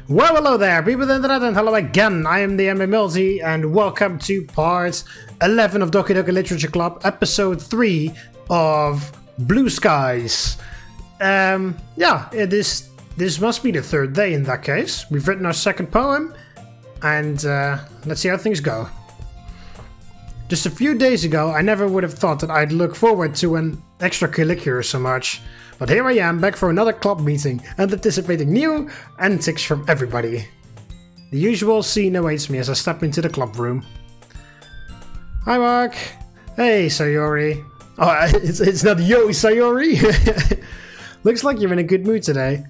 Well, hello there, people of the internet, and hello again. I am TheMBmulti, and welcome to part 11 of Doki Doki Literature Club, episode 3 of Blue Skies. This must be the third day in that case. We've written our second poem, and let's see how things go. Just a few days ago, I never would have thought that I'd look forward to an extracurricular so much. But here I am, back for another club meeting, and anticipating new antics from everybody. The usual scene awaits me as I step into the club room. Hi Mark! Hey Sayori! Oh, it's not yo Sayori! Looks like you're in a good mood today.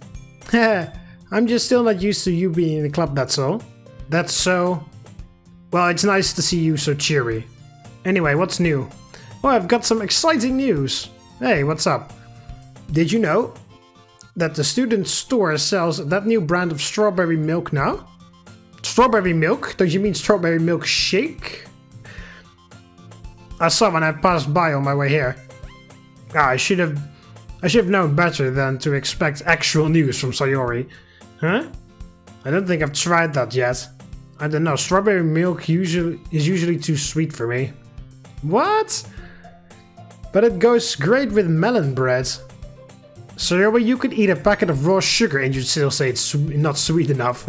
I'm just still not used to you being in the club, that's all. That's so... Well, it's nice to see you so cheery. Anyway, what's new? Oh, I've got some exciting news. Hey, what's up? Did you know that the student store sells that new brand of strawberry milk now? Strawberry milk? Don't you mean strawberry milk shake? I saw when I passed by on my way here. I should have known better than to expect actual news from Sayori. Huh? I don't think I've tried that yet. I don't know, strawberry milk is usually too sweet for me. What? But it goes great with melon bread. Sayori, you could eat a packet of raw sugar and you'd still say it's not sweet enough.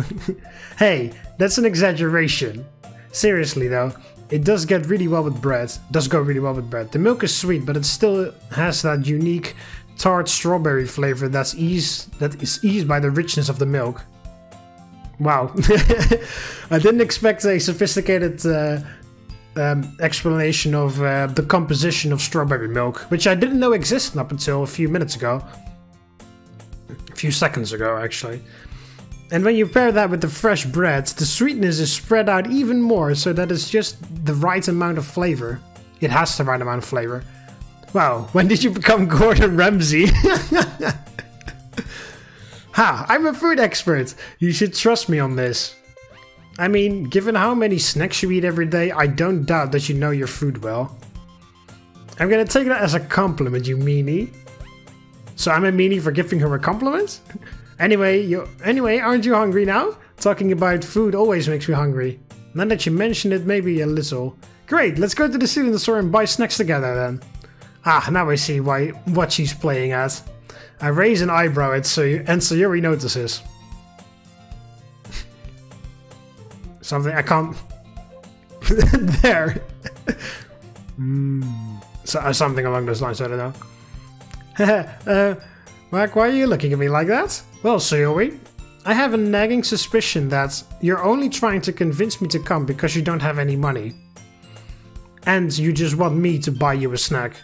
Hey, that's an exaggeration. Seriously though, it does go really well with bread. The milk is sweet, but it still has that unique tart strawberry flavor that is eased by the richness of the milk. Wow. I didn't expect a sophisticated explanation of the composition of strawberry milk, which I didn't know existed up until a few minutes ago. A few seconds ago, actually. And when you pair that with the fresh bread, the sweetness is spread out even more, so that it's just the right amount of flavor. It has the right amount of flavor. Wow, when did you become Gordon Ramsay? Ha, I'm a food expert. You should trust me on this. I mean, given how many snacks you eat every day, I don't doubt that you know your food well. I'm gonna take that as a compliment, you meanie. So I'm a meanie for giving her a compliment? Anyway, aren't you hungry now? Talking about food always makes me hungry. Now that you mention it, maybe a little. Great, let's go to the student store and buy snacks together then. Ah, now I see what she's playing at. I raise an eyebrow at Sayori notices. Something I can't... There! Something along those lines, I don't know. Mark, why are you looking at me like that? Well, Sayori, I have a nagging suspicion that you're only trying to convince me to come because you don't have any money. And you just want me to buy you a snack.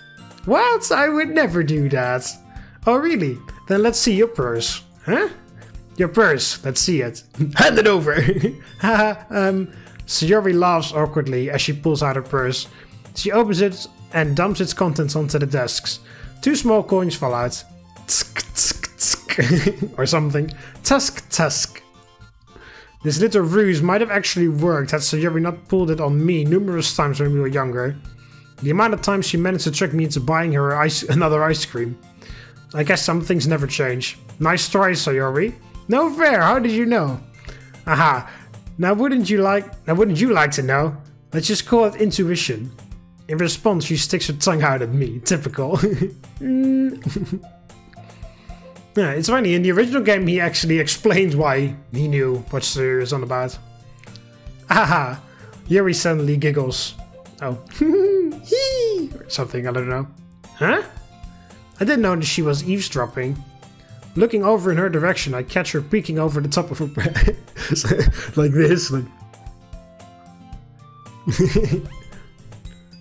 What? I would never do that. Oh, really? Then let's see your purse. Huh? Your purse. Let's see it. Hand it over! Sayori laughs awkwardly as she pulls out her purse. She opens it and dumps its contents onto the desks. 2 small coins fall out. Tsk, tsk, tsk. Or something. Tusk, tusk. This little ruse might have actually worked had Sayori not pulled it on me numerous times when we were younger. The amount of times she managed to trick me into buying her another ice cream. I guess some things never change. Nice try, Sayori. No fair, how did you know? Aha. Now wouldn't you like to know? Let's just call it intuition. In response, she sticks her tongue out at me. Typical. Yeah, it's funny, in the original game he actually explained why he knew what Sayori was on about. Aha! Yuri suddenly giggles. Oh. Or something, I don't know. Huh? I didn't notice she was eavesdropping. Looking over in her direction, I catch her peeking over the top of her bed. Like this. Like...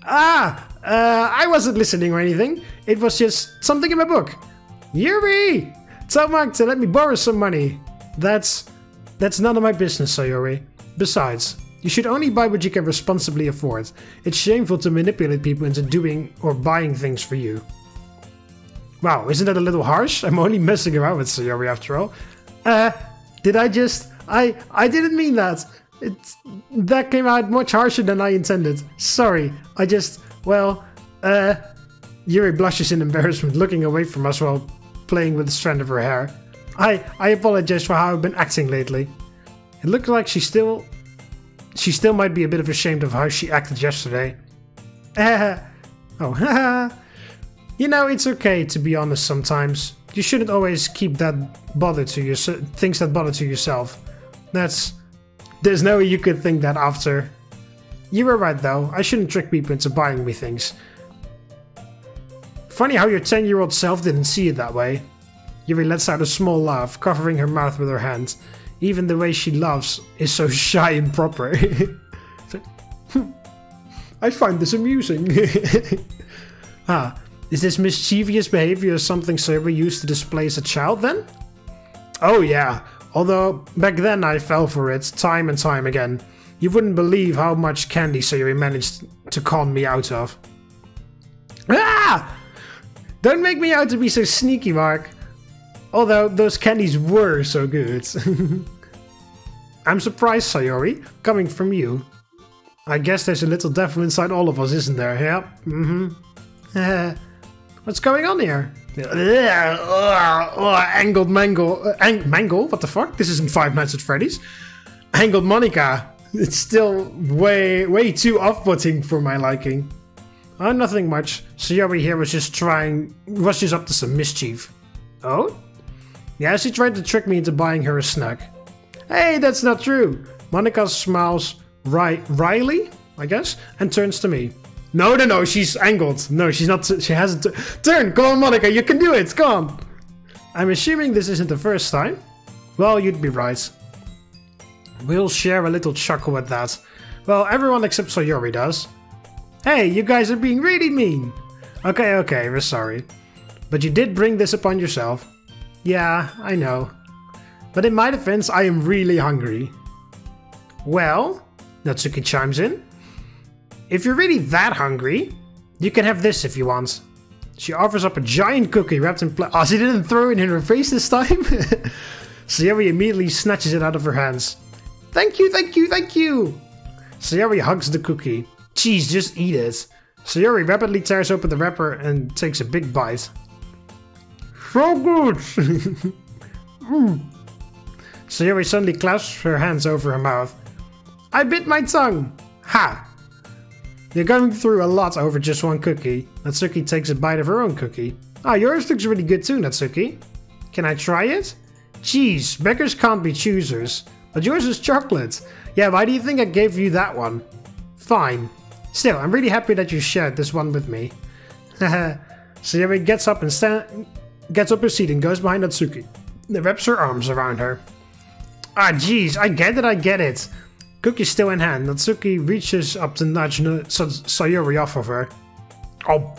I wasn't listening or anything. It was just something in my book. Yuri! Tell Mark to let me borrow some money. That's none of my business, Sayori. Besides, you should only buy what you can responsibly afford. It's shameful to manipulate people into doing or buying things for you. Wow, isn't that a little harsh? I'm only messing around with Sayori after all. Did I just... I didn't mean that. That came out much harsher than I intended. Sorry, I just... Well, Yuri blushes in embarrassment, looking away from us while playing with the strand of her hair. I apologize for how I've been acting lately. It looks like she still might be a bit of ashamed of how she acted yesterday. Oh, you know, it's okay to be honest sometimes. You shouldn't always keep that things that bother to yourself. There's no way you could think that after. You were right though, I shouldn't trick people into buying me things. Funny how your 10-year-old self didn't see it that way. Yuri lets out a small laugh, covering her mouth with her hand. Even the way she laughs is so shy and proper. I find this amusing. Is this mischievous behavior something Sayori used to display as a child then? Oh yeah, although back then I fell for it time and time again. You wouldn't believe how much candy Sayori managed to con me out of. Ah! Don't make me out to be so sneaky, Mark. Although those candies were so good. I'm surprised, Sayori, coming from you. I guess there's a little devil inside all of us, isn't there? Yeah. What's going on here? Angled Mangle. Mangle? What the fuck? This isn't Five Nights at Freddy's. Angled Monika. It's still way too off-putting for my liking. Oh, nothing much. Sayori here was just up to some mischief. Oh? Yeah, she tried to trick me into buying her a snack. Hey, that's not true. Monika smiles wryly, I guess, and turns to me. No, she's angled. No, she's not. She hasn't. Turn, go on, Monika, you can do it. Go on. I'm assuming this isn't the first time. Well, you'd be right. We'll share a little chuckle at that. Well, everyone except Sayori does. Hey, you guys are being really mean. Okay, we're sorry. But you did bring this upon yourself. Yeah, I know. But in my defense, I am really hungry. Well, Natsuki chimes in. If you're really that hungry, you can have this if you want. She offers up a giant cookie wrapped in Oh, she didn't throw it in her face this time? Sayori immediately snatches it out of her hands. Thank you! Sayori hugs the cookie. Jeez, just eat it. Sayori rapidly tears open the wrapper and takes a big bite. So good! Sayori suddenly clasps her hands over her mouth. I bit my tongue! Ha! You're going through a lot over just one cookie. Natsuki takes a bite of her own cookie. Ah, yours looks really good too, Natsuki. Can I try it? Jeez, beggars can't be choosers. But yours is chocolate. Yeah, why do you think I gave you that one? Fine. Still, I'm really happy that you shared this one with me. Haha. Sayori gets up her seat and goes behind Natsuki. Wraps her arms around her. Ah, jeez, I get it. Cookie still in hand, Natsuki reaches up to nudge Sayori off of her. Oh.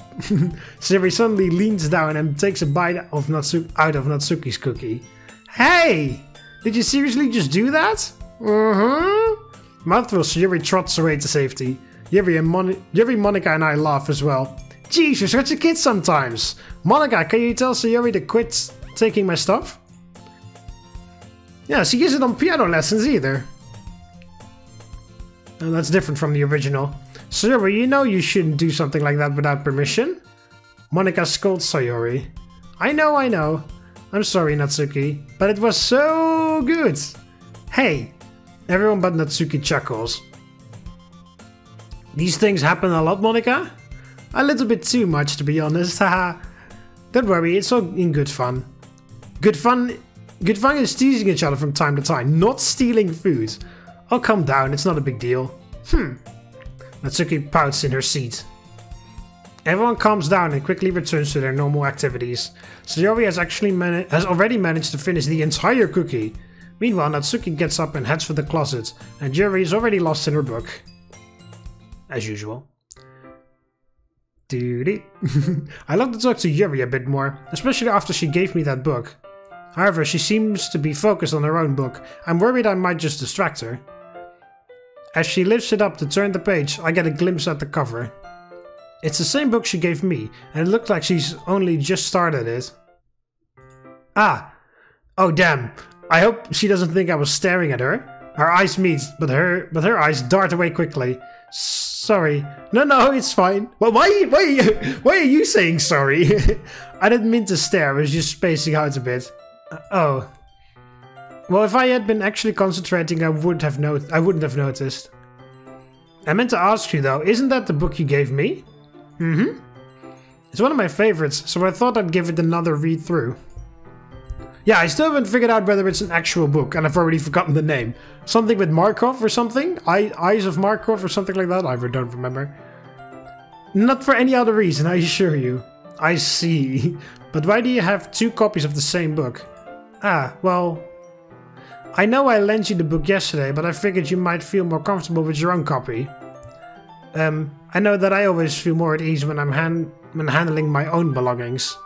Sayori suddenly leans down and takes a bite of out of Natsuki's cookie. Hey! Did you seriously just do that? Mouthful, Sayori trots away to safety. Yuri, Monika and I laugh as well. Geez, you're such a kid sometimes. Monika, can you tell Sayori to quit taking my stuff? Yeah, she isn't on piano lessons either. Oh, that's different from the original. Sayori, you know you shouldn't do something like that without permission. Monika scolds Sayori. I know. I'm sorry, Natsuki, but it was so good. Hey, everyone but Natsuki chuckles. These things happen a lot, Monika? A little bit too much, to be honest. Haha. Don't worry, it's all in good fun. Good fun is teasing each other from time to time, not stealing food. Oh, calm down, it's not a big deal. Natsuki pouts in her seat. Everyone calms down and quickly returns to their normal activities. Sayori has already managed to finish the entire cookie. Meanwhile, Natsuki gets up and heads for the closet, and Yuri is already lost in her book. As usual. I love to talk to Yuri a bit more, especially after she gave me that book. However, she seems to be focused on her own book. I'm worried I might just distract her. As she lifts it up to turn the page, I get a glimpse at the cover. It's the same book she gave me, and it looks like she's only just started it. Ah! Oh damn, I hope she doesn't think I was staring at her. Our eyes meet, but her eyes dart away quickly. Sorry. No, it's fine. Well, why are you saying sorry? I didn't mean to stare, I was just spacing out a bit. Oh. Well, if I had been actually concentrating, I wouldn't have noticed. I meant to ask you though, isn't that the book you gave me? Mm-hmm. It's one of my favorites, so I thought I'd give it another read through. Yeah, I still haven't figured out whether it's an actual book, and I've already forgotten the name. Something with Markov or something? Eyes of Markov or something like that? I don't remember. Not for any other reason, I assure you. I see. But why do you have 2 copies of the same book? Ah, well... I know I lent you the book yesterday, but I figured you might feel more comfortable with your own copy. I know that I always feel more at ease when I'm handling my own belongings.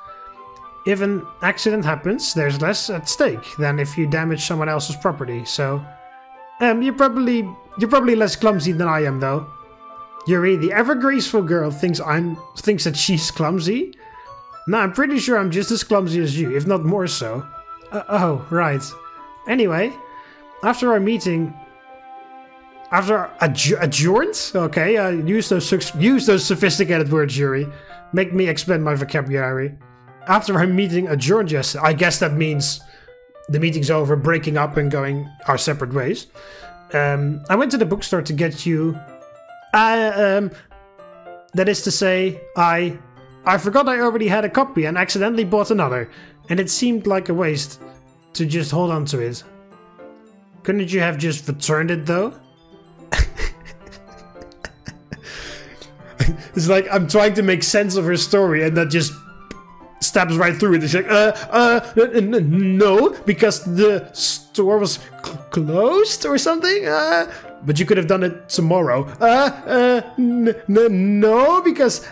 If an accident happens, there's less at stake than if you damage someone else's property, so... you're probably less clumsy than I am, though. Yuri, the ever-graceful girl, thinks that she's clumsy? No, I'm pretty sure I'm just as clumsy as you, if not more so. Oh, right. Anyway, after our meeting... After adjourned? Okay, use those sophisticated words, Yuri. Make me expand my vocabulary. After our meeting adjourned yesterday, I guess that means the meeting's over, breaking up and going our separate ways. I went to the bookstore to get you... that is to say, I forgot I already had a copy and accidentally bought another, and it seemed like a waste to just hold on to it. Couldn't you have just returned it, though? It's like I'm trying to make sense of her story, and that just stabs right through it. It's like, no, because the store was closed or something? But you could have done it tomorrow. No, because...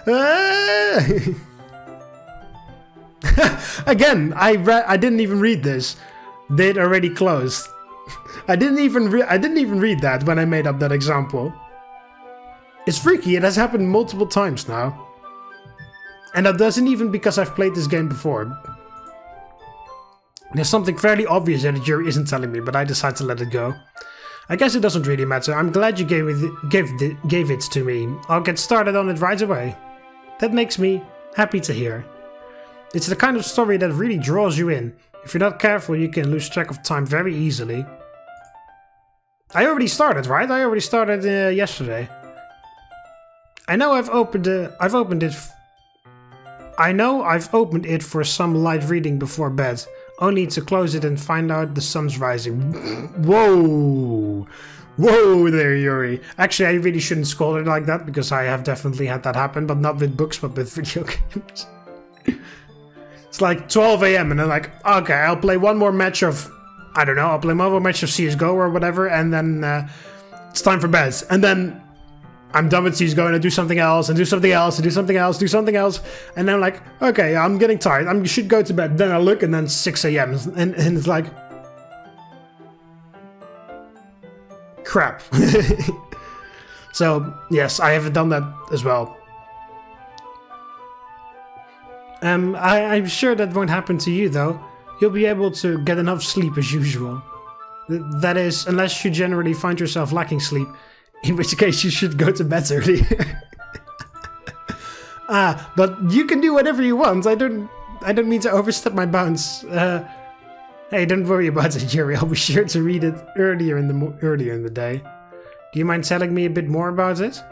Again, I didn't even read this. They'd already closed. I didn't even read that when I made up that example. It's freaky, it has happened multiple times now. And that doesn't even because I've played this game before. There's something fairly obvious that Yuri isn't telling me, but I decide to let it go. I guess it doesn't really matter. I'm glad you gave it to me. I'll get started on it right away. That makes me happy to hear. It's the kind of story that really draws you in. If you're not careful, you can lose track of time very easily. I already started, right? I already started yesterday. I know I've opened it for some light reading before bed, only to close it and find out the sun's rising. Whoa! Whoa there, Yuri. Actually, I really shouldn't scold it like that, because I have definitely had that happen, but not with books, but with video games. It's like 12 AM and I'm like, okay, I'll play one more match of, I don't know, I'll play one more match of CSGO or whatever, and then it's time for bed. And then I'm done with CSGO and I do something else, and do something else, and do something else, do something else. And then I'm like, okay, I'm getting tired. I should go to bed. Then I look and then 6 AM. And it's like... crap. So, yes, I have done that as well. I'm sure that won't happen to you, though. You'll be able to get enough sleep as usual. That is, unless you generally find yourself lacking sleep. In which case you should go to bed early. But you can do whatever you want. I don't mean to overstep my bounds. Hey, don't worry about it, Yuri. I'll be sure to read it earlier in the day. Do you mind telling me a bit more about it?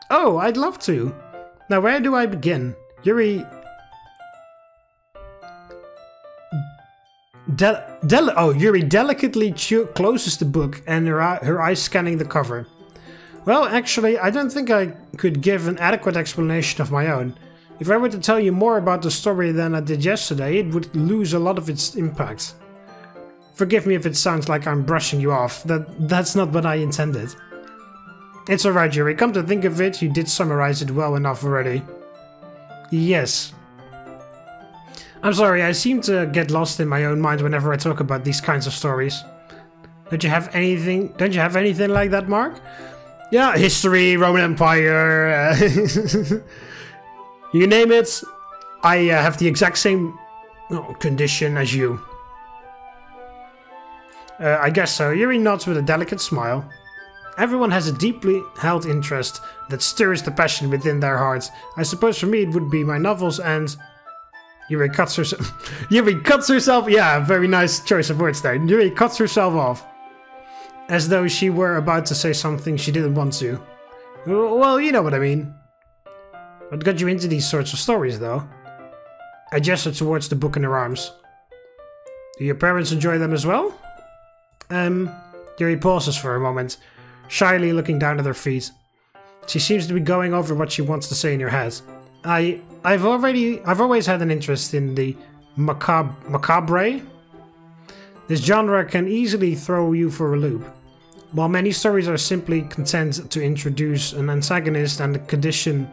Oh, I'd love to. Now, where do I begin? Yuri... Yuri delicately closes the book and her eyes scanning the cover. Well, actually, I don't think I could give an adequate explanation of my own. If I were to tell you more about the story than I did yesterday, it would lose a lot of its impact. Forgive me if it sounds like I'm brushing you off. That's not what I intended. It's alright, Yuri. Come to think of it, you did summarize it well enough already. Yes. I'm sorry, I seem to get lost in my own mind whenever I talk about these kinds of stories. Don't you have anything like that, Mark? Yeah, history, Roman Empire, you name it. I have the exact same condition as you. I guess so. Yuri nods with a delicate smile. Everyone has a deeply held interest that stirs the passion within their hearts. I suppose for me it would be my novels and... Yuri cuts herself. Yuri cuts herself. Yeah, very nice choice of words there. Yuri cuts herself off, as though she were about to say something she didn't want to. Well, you know what I mean. What got you into these sorts of stories, though? I gestured towards the book in her arms. Do your parents enjoy them as well? Yuri pauses for a moment, shyly looking down at her feet. She seems to be going over what she wants to say in her head. I've always had an interest in the macabre. This genre can easily throw you for a loop. While many stories are simply content to introduce an antagonist and condition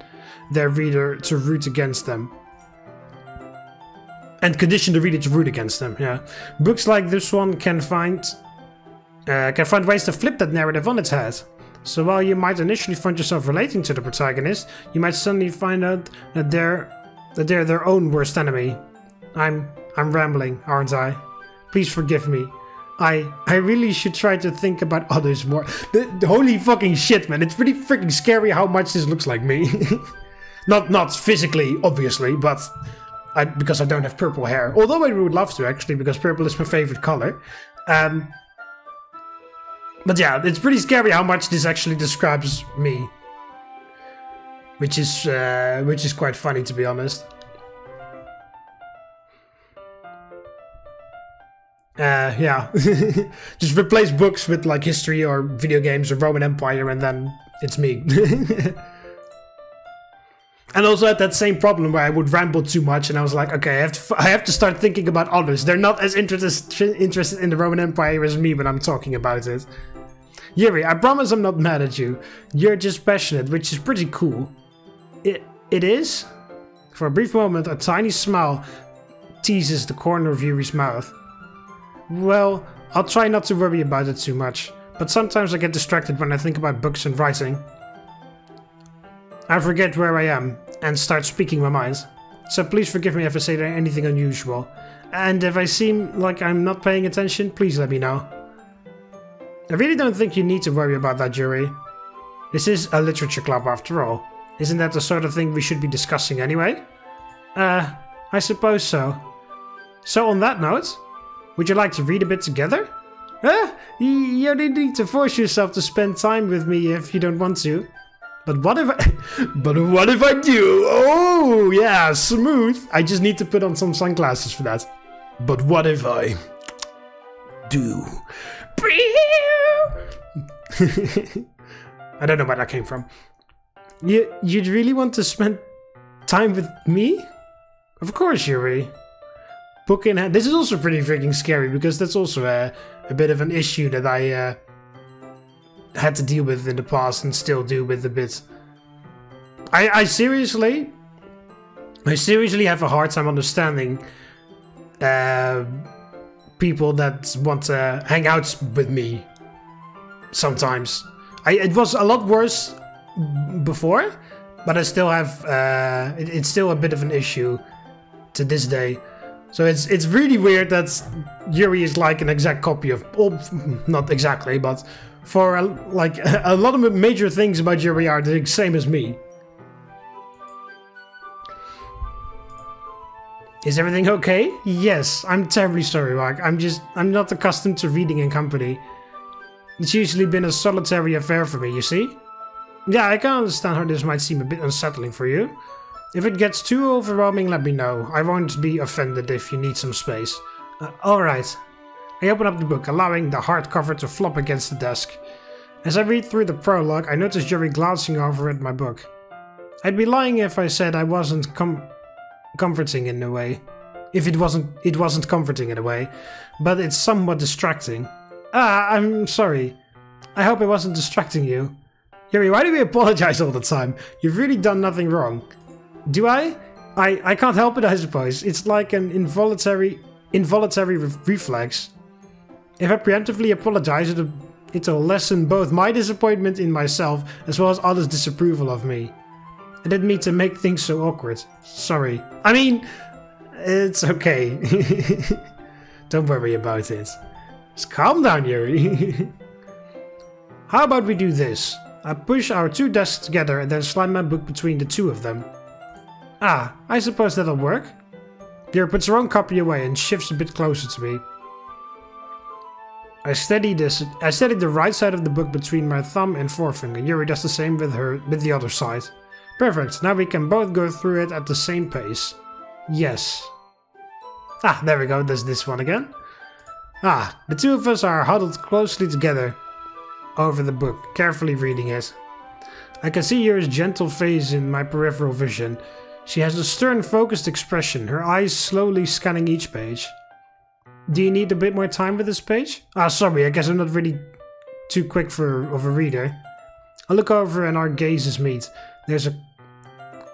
their reader to root against them. Yeah. Books like this one can find ways to flip that narrative on its head. So while you might initially find yourself relating to the protagonist, you might suddenly find out that they're their own worst enemy. I'm rambling, aren't I? Please forgive me. I really should try to think about others more. Holy fucking shit, man. It's pretty freaking scary how much this looks like me. Not physically, obviously, but because I don't have purple hair. Although I would love to, actually, because purple is my favorite color. But yeah, it's pretty scary how much this actually describes me. Which is quite funny, to be honest. Yeah. Just replace books with like history or video games or Roman Empire and then it's me. And also had that same problem where I would ramble too much and I was like, okay, I have to start thinking about others. They're not as interested in the Roman Empire as me when I'm talking about it. Yuri, I promise I'm not mad at you. You're just passionate, which is pretty cool. It is? For a brief moment, a tiny smile teases the corner of Yuri's mouth. Well, I'll try not to worry about it too much, but sometimes I get distracted when I think about books and writing. I forget where I am and start speaking my mind. So please forgive me if I say anything unusual. And if I seem like I'm not paying attention, please let me know. I really don't think you need to worry about that, Yuri. This is a literature club after all. Isn't that the sort of thing we should be discussing anyway? I suppose so. So on that note, would you like to read a bit together? You don't need to force yourself to spend time with me if you don't want to. But what if I do? Oh, yeah, smooth. I just need to put on some sunglasses for that. But what if I do? I don't know where that came from. You'd really want to spend time with me? Of course, Yuri. Book in hand. This is also pretty freaking scary because that's also a bit of an issue that I had to deal with in the past and still do with a bit. I seriously have a hard time understanding people that want to hang out with me sometimes. It was a lot worse before, but I still have it's still a bit of an issue to this day. So it's really weird that Yuri is like an exact copy of, well, not exactly, but for like a lot of major things about Yuri are the same as me. Is everything okay? Yes, I'm terribly sorry, Mark. I'm not accustomed to reading in company. It's usually been a solitary affair for me, you see? Yeah, I can understand how this might seem a bit unsettling for you. If it gets too overwhelming, let me know. I won't be offended if you need some space. Alright. I open up the book, allowing the hardcover to flop against the desk. As I read through the prologue, I notice Yuri glancing over at my book. I'd be lying if I said I wasn't comforting in a way. If it wasn't comforting in a way, but it's somewhat distracting. I'm sorry. I hope I wasn't distracting you. Yuri, why do we apologize all the time? You've really done nothing wrong. Do I? I can't help it, I suppose. It's like an involuntary reflex. If I preemptively apologize, it'll lessen both my disappointment in myself as well as others' disapproval of me. I didn't mean to make things so awkward. Sorry. I mean, it's okay. Don't worry about it. Just calm down, Yuri. How about we do this? I push our two desks together and then slide my book between the two of them. I suppose that'll work. Yuri puts her own copy away and shifts a bit closer to me. I steady the right side of the book between my thumb and forefinger. Yuri does the same with the other side. Perfect, now we can both go through it at the same pace. Yes. Ah, there we go, there's this one again. Ah, the two of us are huddled closely together over the book, carefully reading it. I can see Yuri's gentle face in my peripheral vision. She has a stern, focused expression, her eyes slowly scanning each page. Do you need a bit more time with this page? Ah, sorry, I guess I'm not really too quick of a reader. I look over and our gazes meet. There's a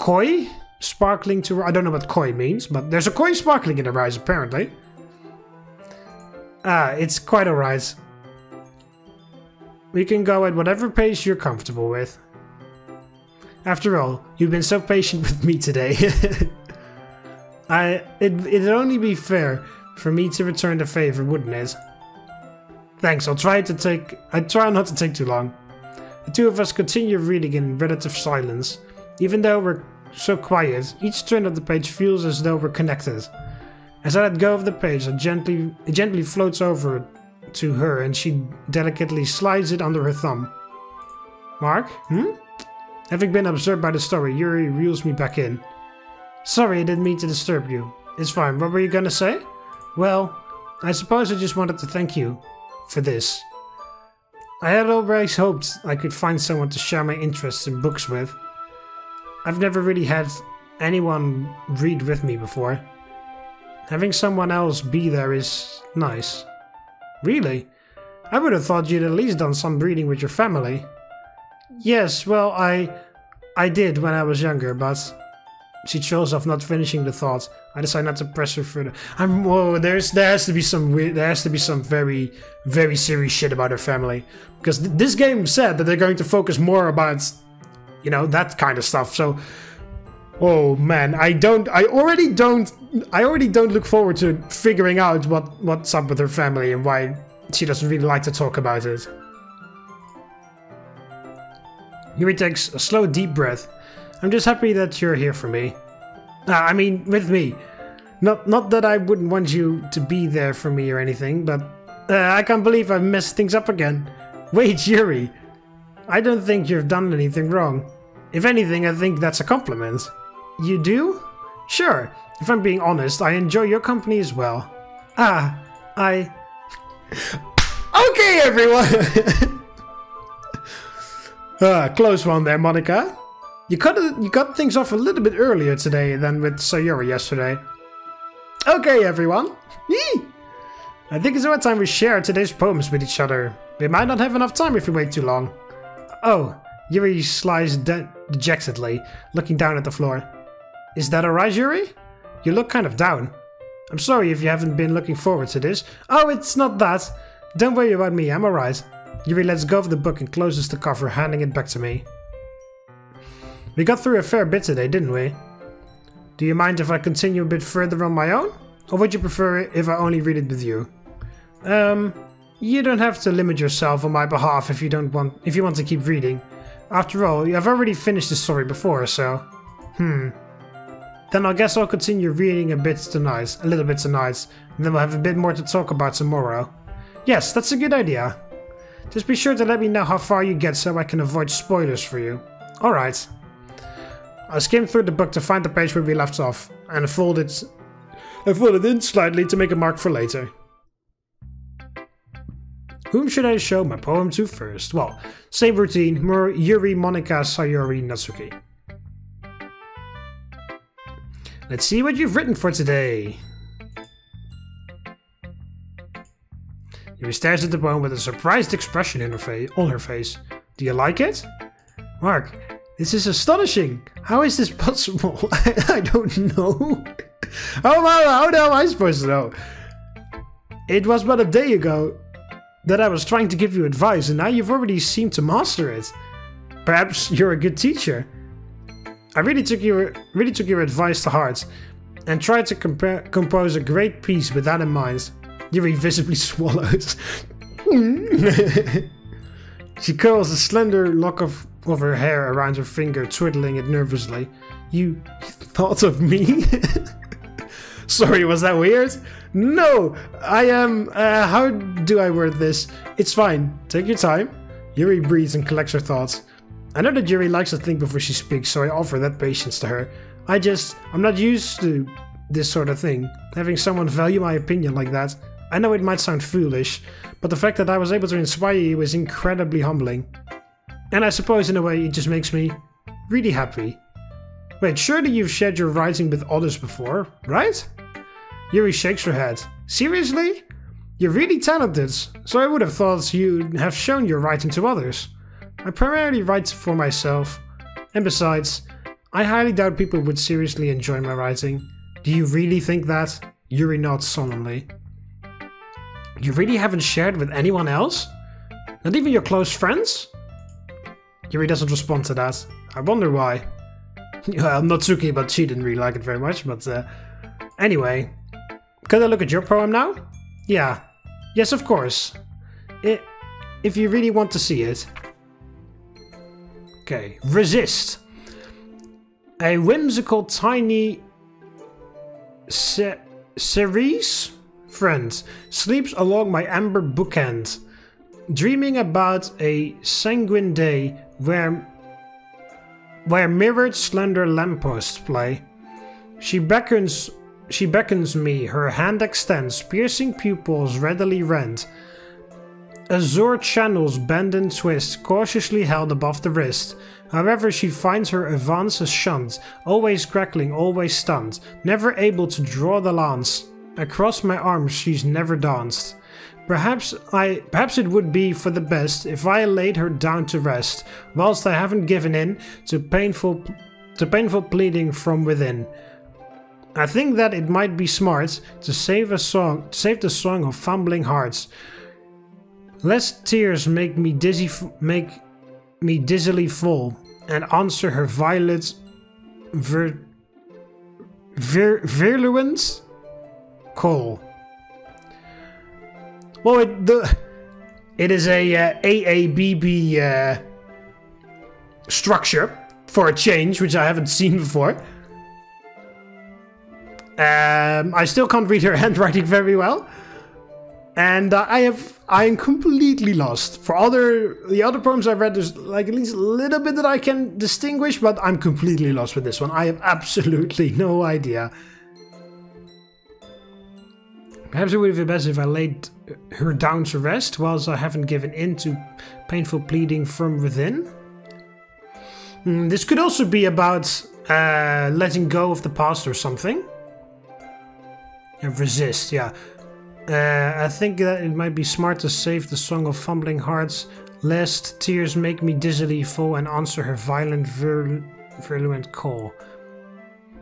koi sparkling to her. I don't know what koi means, but there's a koi sparkling in her eyes, apparently. Ah, it's quite alright. We can go at whatever pace you're comfortable with. After all, you've been so patient with me today. It'd only be fair for me to return the favor, wouldn't it? Thanks, I'll try not to take too long. The two of us continue reading in relative silence. Even though we're so quiet, each turn of the page feels as though we're connected. As I let go of the page, it gently floats over to her and she delicately slides it under her thumb. Mark? Having been absorbed by the story, Yuri reels me back in. Sorry, I didn't mean to disturb you. It's fine, what were you gonna say? Well, I suppose I just wanted to thank you for this. I had always hoped I could find someone to share my interests in books with. I've never really had anyone read with me before. Having someone else be there is nice. Really? I would have thought you'd at least done some reading with your family. Yes, well, I did when I was younger, but... She trails off, not finishing the thought. I decide not to press her further. There has to be some very, very serious shit about her family, because this game said that they're going to focus more about, you know, that kind of stuff. So, oh man, I already don't look forward to figuring out what's up with her family and why she doesn't really like to talk about it. Yuri takes a slow, deep breath. I'm just happy that you're here for me. I mean, with me. Not that I wouldn't want you to be there for me or anything, but I can't believe I've messed things up again. Wait, Yuri. I don't think you've done anything wrong. If anything, I think that's a compliment. You do? Sure. If I'm being honest, I enjoy your company as well. Okay, everyone! Close one there, Monika. You got things off a little bit earlier today than with Sayori yesterday. Okay, everyone. Yee! I think it's about time we share today's poems with each other. We might not have enough time if we wait too long. Oh, Yuri slides dejectedly, looking down at the floor. Is that alright, Yuri? You look kind of down. I'm sorry if you haven't been looking forward to this. Oh, it's not that. Don't worry about me, I'm alright. Yuri lets go of the book and closes the cover, handing it back to me. We got through a fair bit today, didn't we? Do you mind if I continue a bit further on my own? Or would you prefer it if I only read it with you? You don't have to limit yourself on my behalf if you want to keep reading. After all, I've already finished the story before, so... Then I guess I'll continue reading a little bit tonight, and then we'll have a bit more to talk about tomorrow. Yes, that's a good idea. Just be sure to let me know how far you get so I can avoid spoilers for you. Alright. I skimmed through the book to find the page where we left off, and folded in slightly to make a mark for later. Whom should I show my poem to first? Well, same routine, more Yuri, Monika, Sayori, Natsuki. Let's see what you've written for today. Yuri stares at the poem with a surprised expression on her face. Do you like it? Mark, this is astonishing. How is this possible? I don't know. How am I supposed to know? It was but a day ago that I was trying to give you advice, and now you've already seemed to master it. Perhaps you're a good teacher. I really took your advice to heart, and tried to compose a great piece with that in mind. Yuri visibly swallows. She curls a slender lock of her hair around her finger, twiddling it nervously. You thought of me? Sorry, was that weird? No, I am, how do I word this? It's fine, take your time. Yuri breathes and collects her thoughts. I know that Yuri likes to think before she speaks, so I offer that patience to her. I'm not used to this sort of thing, having someone value my opinion like that. I know it might sound foolish, but the fact that I was able to inspire you is incredibly humbling. And I suppose in a way it just makes me really happy. Wait, surely you've shared your writing with others before, right? Yuri shakes her head. Seriously? You're really talented, so I would have thought you'd have shown your writing to others. I primarily write for myself, and besides, I highly doubt people would seriously enjoy my writing. Do you really think that? Yuri nods solemnly. You really haven't shared with anyone else? Not even your close friends? Yuri doesn't respond to that. I wonder why. Well, Natsuki, but she didn't really like it very much, but anyway. Could I look at your poem now? Yeah. Yes, of course. If you really want to see it. Okay. Resist. A whimsical tiny cerise friend sleeps along my amber bookend, dreaming about a sanguine day where mirrored slender lampposts play. She beckons me, her hand extends, piercing pupils readily rent. Azure channels bend and twist, cautiously held above the wrist. However, she finds her advances shunned, always crackling, always stunned, never able to draw the lance. Across my arms she's never danced. Perhaps it would be for the best if I laid her down to rest, whilst I haven't given in to painful pleading from within. I think that it might be smart to save the song of fumbling hearts. Lest tears make me dizzily full, and answer her violet virulence call. Well, it is a AABB structure for a change, which I haven't seen before. I still can't read her handwriting very well, and I am completely lost. For the other poems I've read, there's like at least a little bit that I can distinguish, but I'm completely lost with this one. I have absolutely no idea. Perhaps it would have been best if I laid her down to rest, whilst I haven't given in to painful pleading from within. This could also be about letting go of the past or something. And resist, yeah. I think that it might be smart to save the song of fumbling hearts, lest tears make me dizzily full and answer her violent virulent call.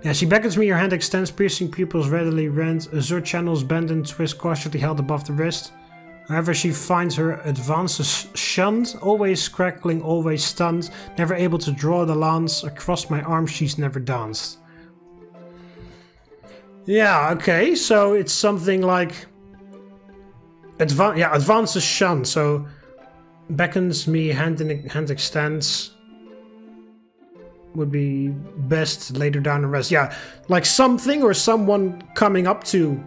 Yeah, she beckons me, her hand extends, piercing pupils readily rent, azure channels bend and twist, cautiously held above the wrist. However, she finds her advances shunned, always crackling, always stunned, never able to draw the lance. Across my arms she's never danced. Yeah, okay, so it's something like advances shunned, so beckons me, hand extends would be best later down the rest. Yeah, like something or someone coming up to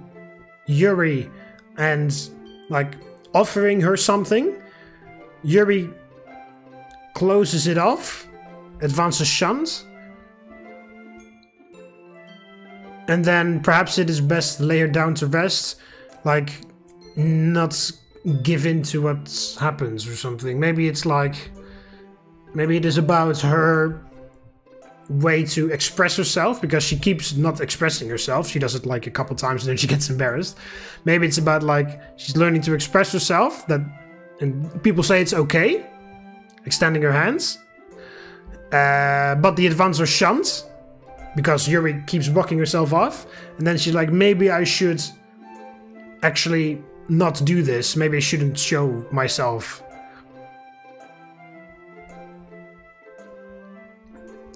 Yuri and like offering her something. Yuri closes it off, advances shunned, and then perhaps it is best to lay her down to rest, like not give in to what happens or something. Maybe it's like, maybe it is about her way to express herself, because she keeps not expressing herself. She does it like a couple times and then she gets embarrassed. Maybe it's about like she's learning to express herself, and people say it's okay, extending her hands, but the advances are shunned because Yuri keeps blocking herself off, and then she's like, maybe I should actually not do this, maybe I shouldn't show myself.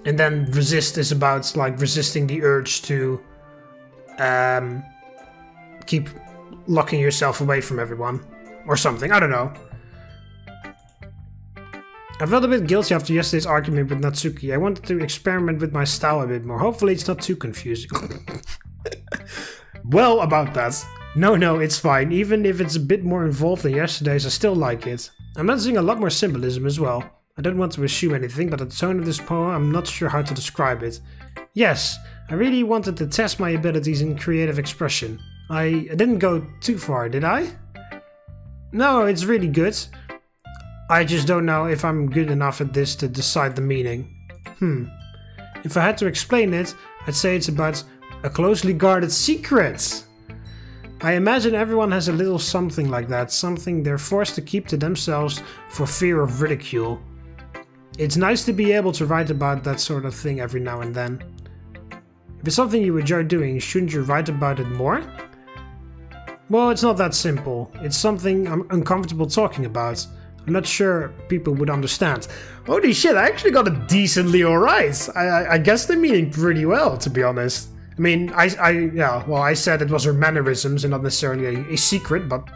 And then resist is about like resisting the urge to keep locking yourself away from everyone or something. I don't know. I felt a bit guilty after yesterday's argument with Natsuki. I wanted to experiment with my style a bit more. Hopefully it's not too confusing. well about that. No, it's fine. Even if it's a bit more involved than yesterday's, I still like it. I'm noticing a lot more symbolism as well. I don't want to assume anything, but the tone of this poem, I'm not sure how to describe it. Yes, I really wanted to test my abilities in creative expression. I didn't go too far, did I? No, it's really good. I just don't know if I'm good enough at this to decide the meaning. If I had to explain it, I'd say it's about a closely guarded secret. I imagine everyone has a little something like that, something they're forced to keep to themselves for fear of ridicule. It's nice to be able to write about that sort of thing every now and then. If it's something you enjoy doing, shouldn't you write about it more? Well, it's not that simple. It's something I'm uncomfortable talking about. I'm not sure people would understand. Holy shit, I actually got it decently alright. I guessed the meaning pretty well, to be honest. I mean, I said it was her mannerisms and not necessarily a secret, but,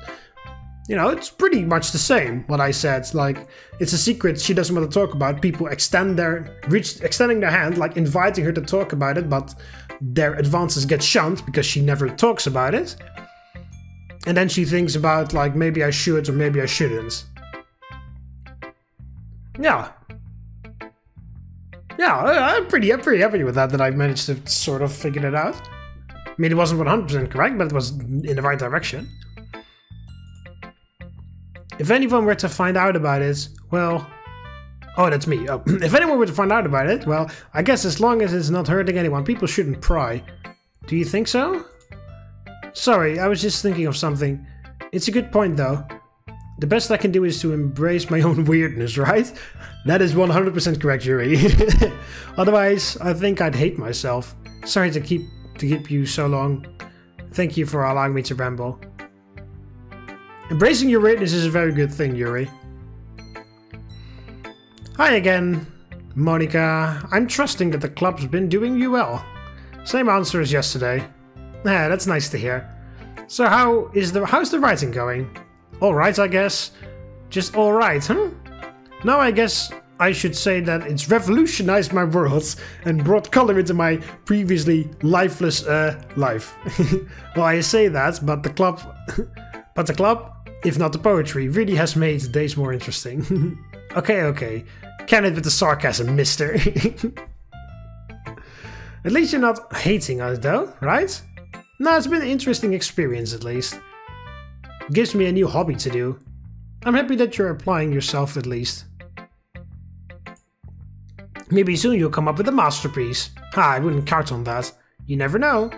you know, it's pretty much the same, what I said. Like, it's a secret she doesn't want to talk about. People extending their hand, like inviting her to talk about it, but their advances get shunned because she never talks about it. And then she thinks about, like, maybe I should or maybe I shouldn't. Yeah, I'm pretty happy with that I managed to sort of figure it out. I mean, it wasn't 100% correct, but it was in the right direction. If anyone were to find out about it, well... Oh, that's me. Oh. If anyone were to find out about it, well, I guess as long as it's not hurting anyone, people shouldn't pry. Do you think so? Sorry, I was just thinking of something. It's a good point, though. The best I can do is to embrace my own weirdness, right? That is 100% correct, Yuri. Otherwise, I think I'd hate myself. Sorry to keep you so long. Thank you for allowing me to ramble. Embracing your weirdness is a very good thing, Yuri. Hi again, Monika. I'm trusting that the club's been doing you well. Same answer as yesterday. Yeah, that's nice to hear. So how's the writing going? Alright, I guess. Just alright, huh? Now I guess I should say that it's revolutionized my world and brought color into my previously lifeless life. Well, I say that, but the club, if not the poetry, really has made the days more interesting. Okay. Can it with the sarcasm, mister. At least you're not hating us though, right? No, it's been an interesting experience at least. Gives me a new hobby to do. I'm happy that you're applying yourself at least. Maybe soon you'll come up with a masterpiece. I wouldn't count on that. You never know.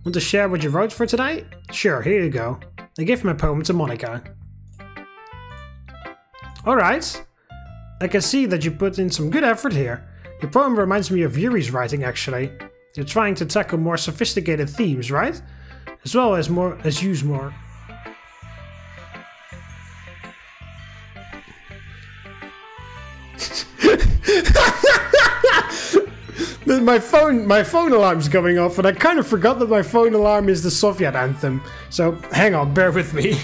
Want to share what you wrote for tonight? Sure, here you go. I gave my poem to Monika. Alright. I can see that you put in some good effort here. Your poem reminds me of Yuri's writing actually. You're trying to tackle more sophisticated themes, right? As well as use more... My phone alarm's going off, and I kind of forgot that my phone alarm is the Soviet anthem. So hang on, bear with me.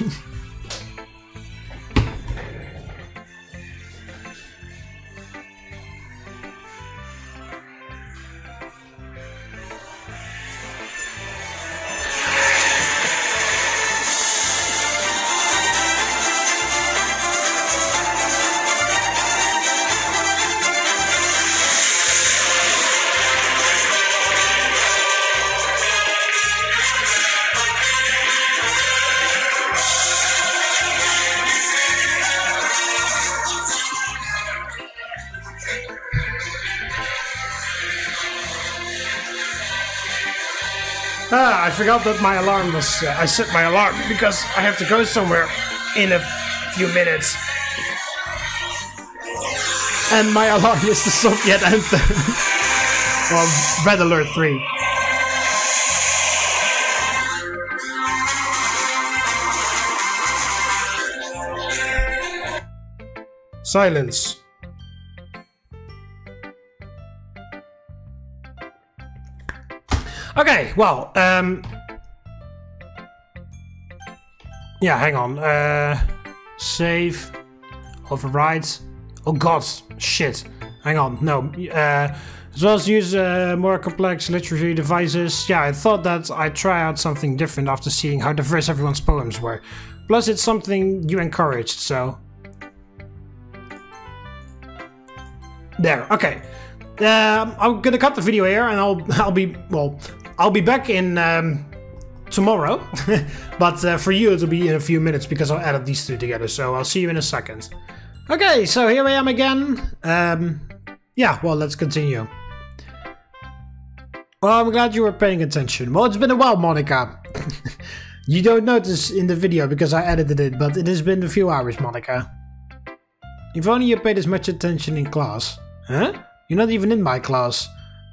I forgot that my alarm was... I set my alarm because I have to go somewhere in a few minutes. And my alarm is the Soviet anthem. Well, Red Alert 3. Silence. Okay, well, yeah, hang on, save, override, oh god, shit, hang on, no, As well as use more complex literary devices. Yeah, I thought that I'd try out something different after seeing how diverse everyone's poems were. Plus, it's something you encouraged, so... There, okay. I'm gonna cut the video here, and I'll be back in tomorrow. But for you, it'll be in a few minutes because I'll edit these two together. So I'll see you in a second. Okay, so here I am again. Yeah, well, let's continue. Well, I'm glad you were paying attention. Well, it's been a while, Monika. You don't notice in the video because I edited it, but it has been a few hours, Monika. If only you paid as much attention in class. Huh? You're not even in my class.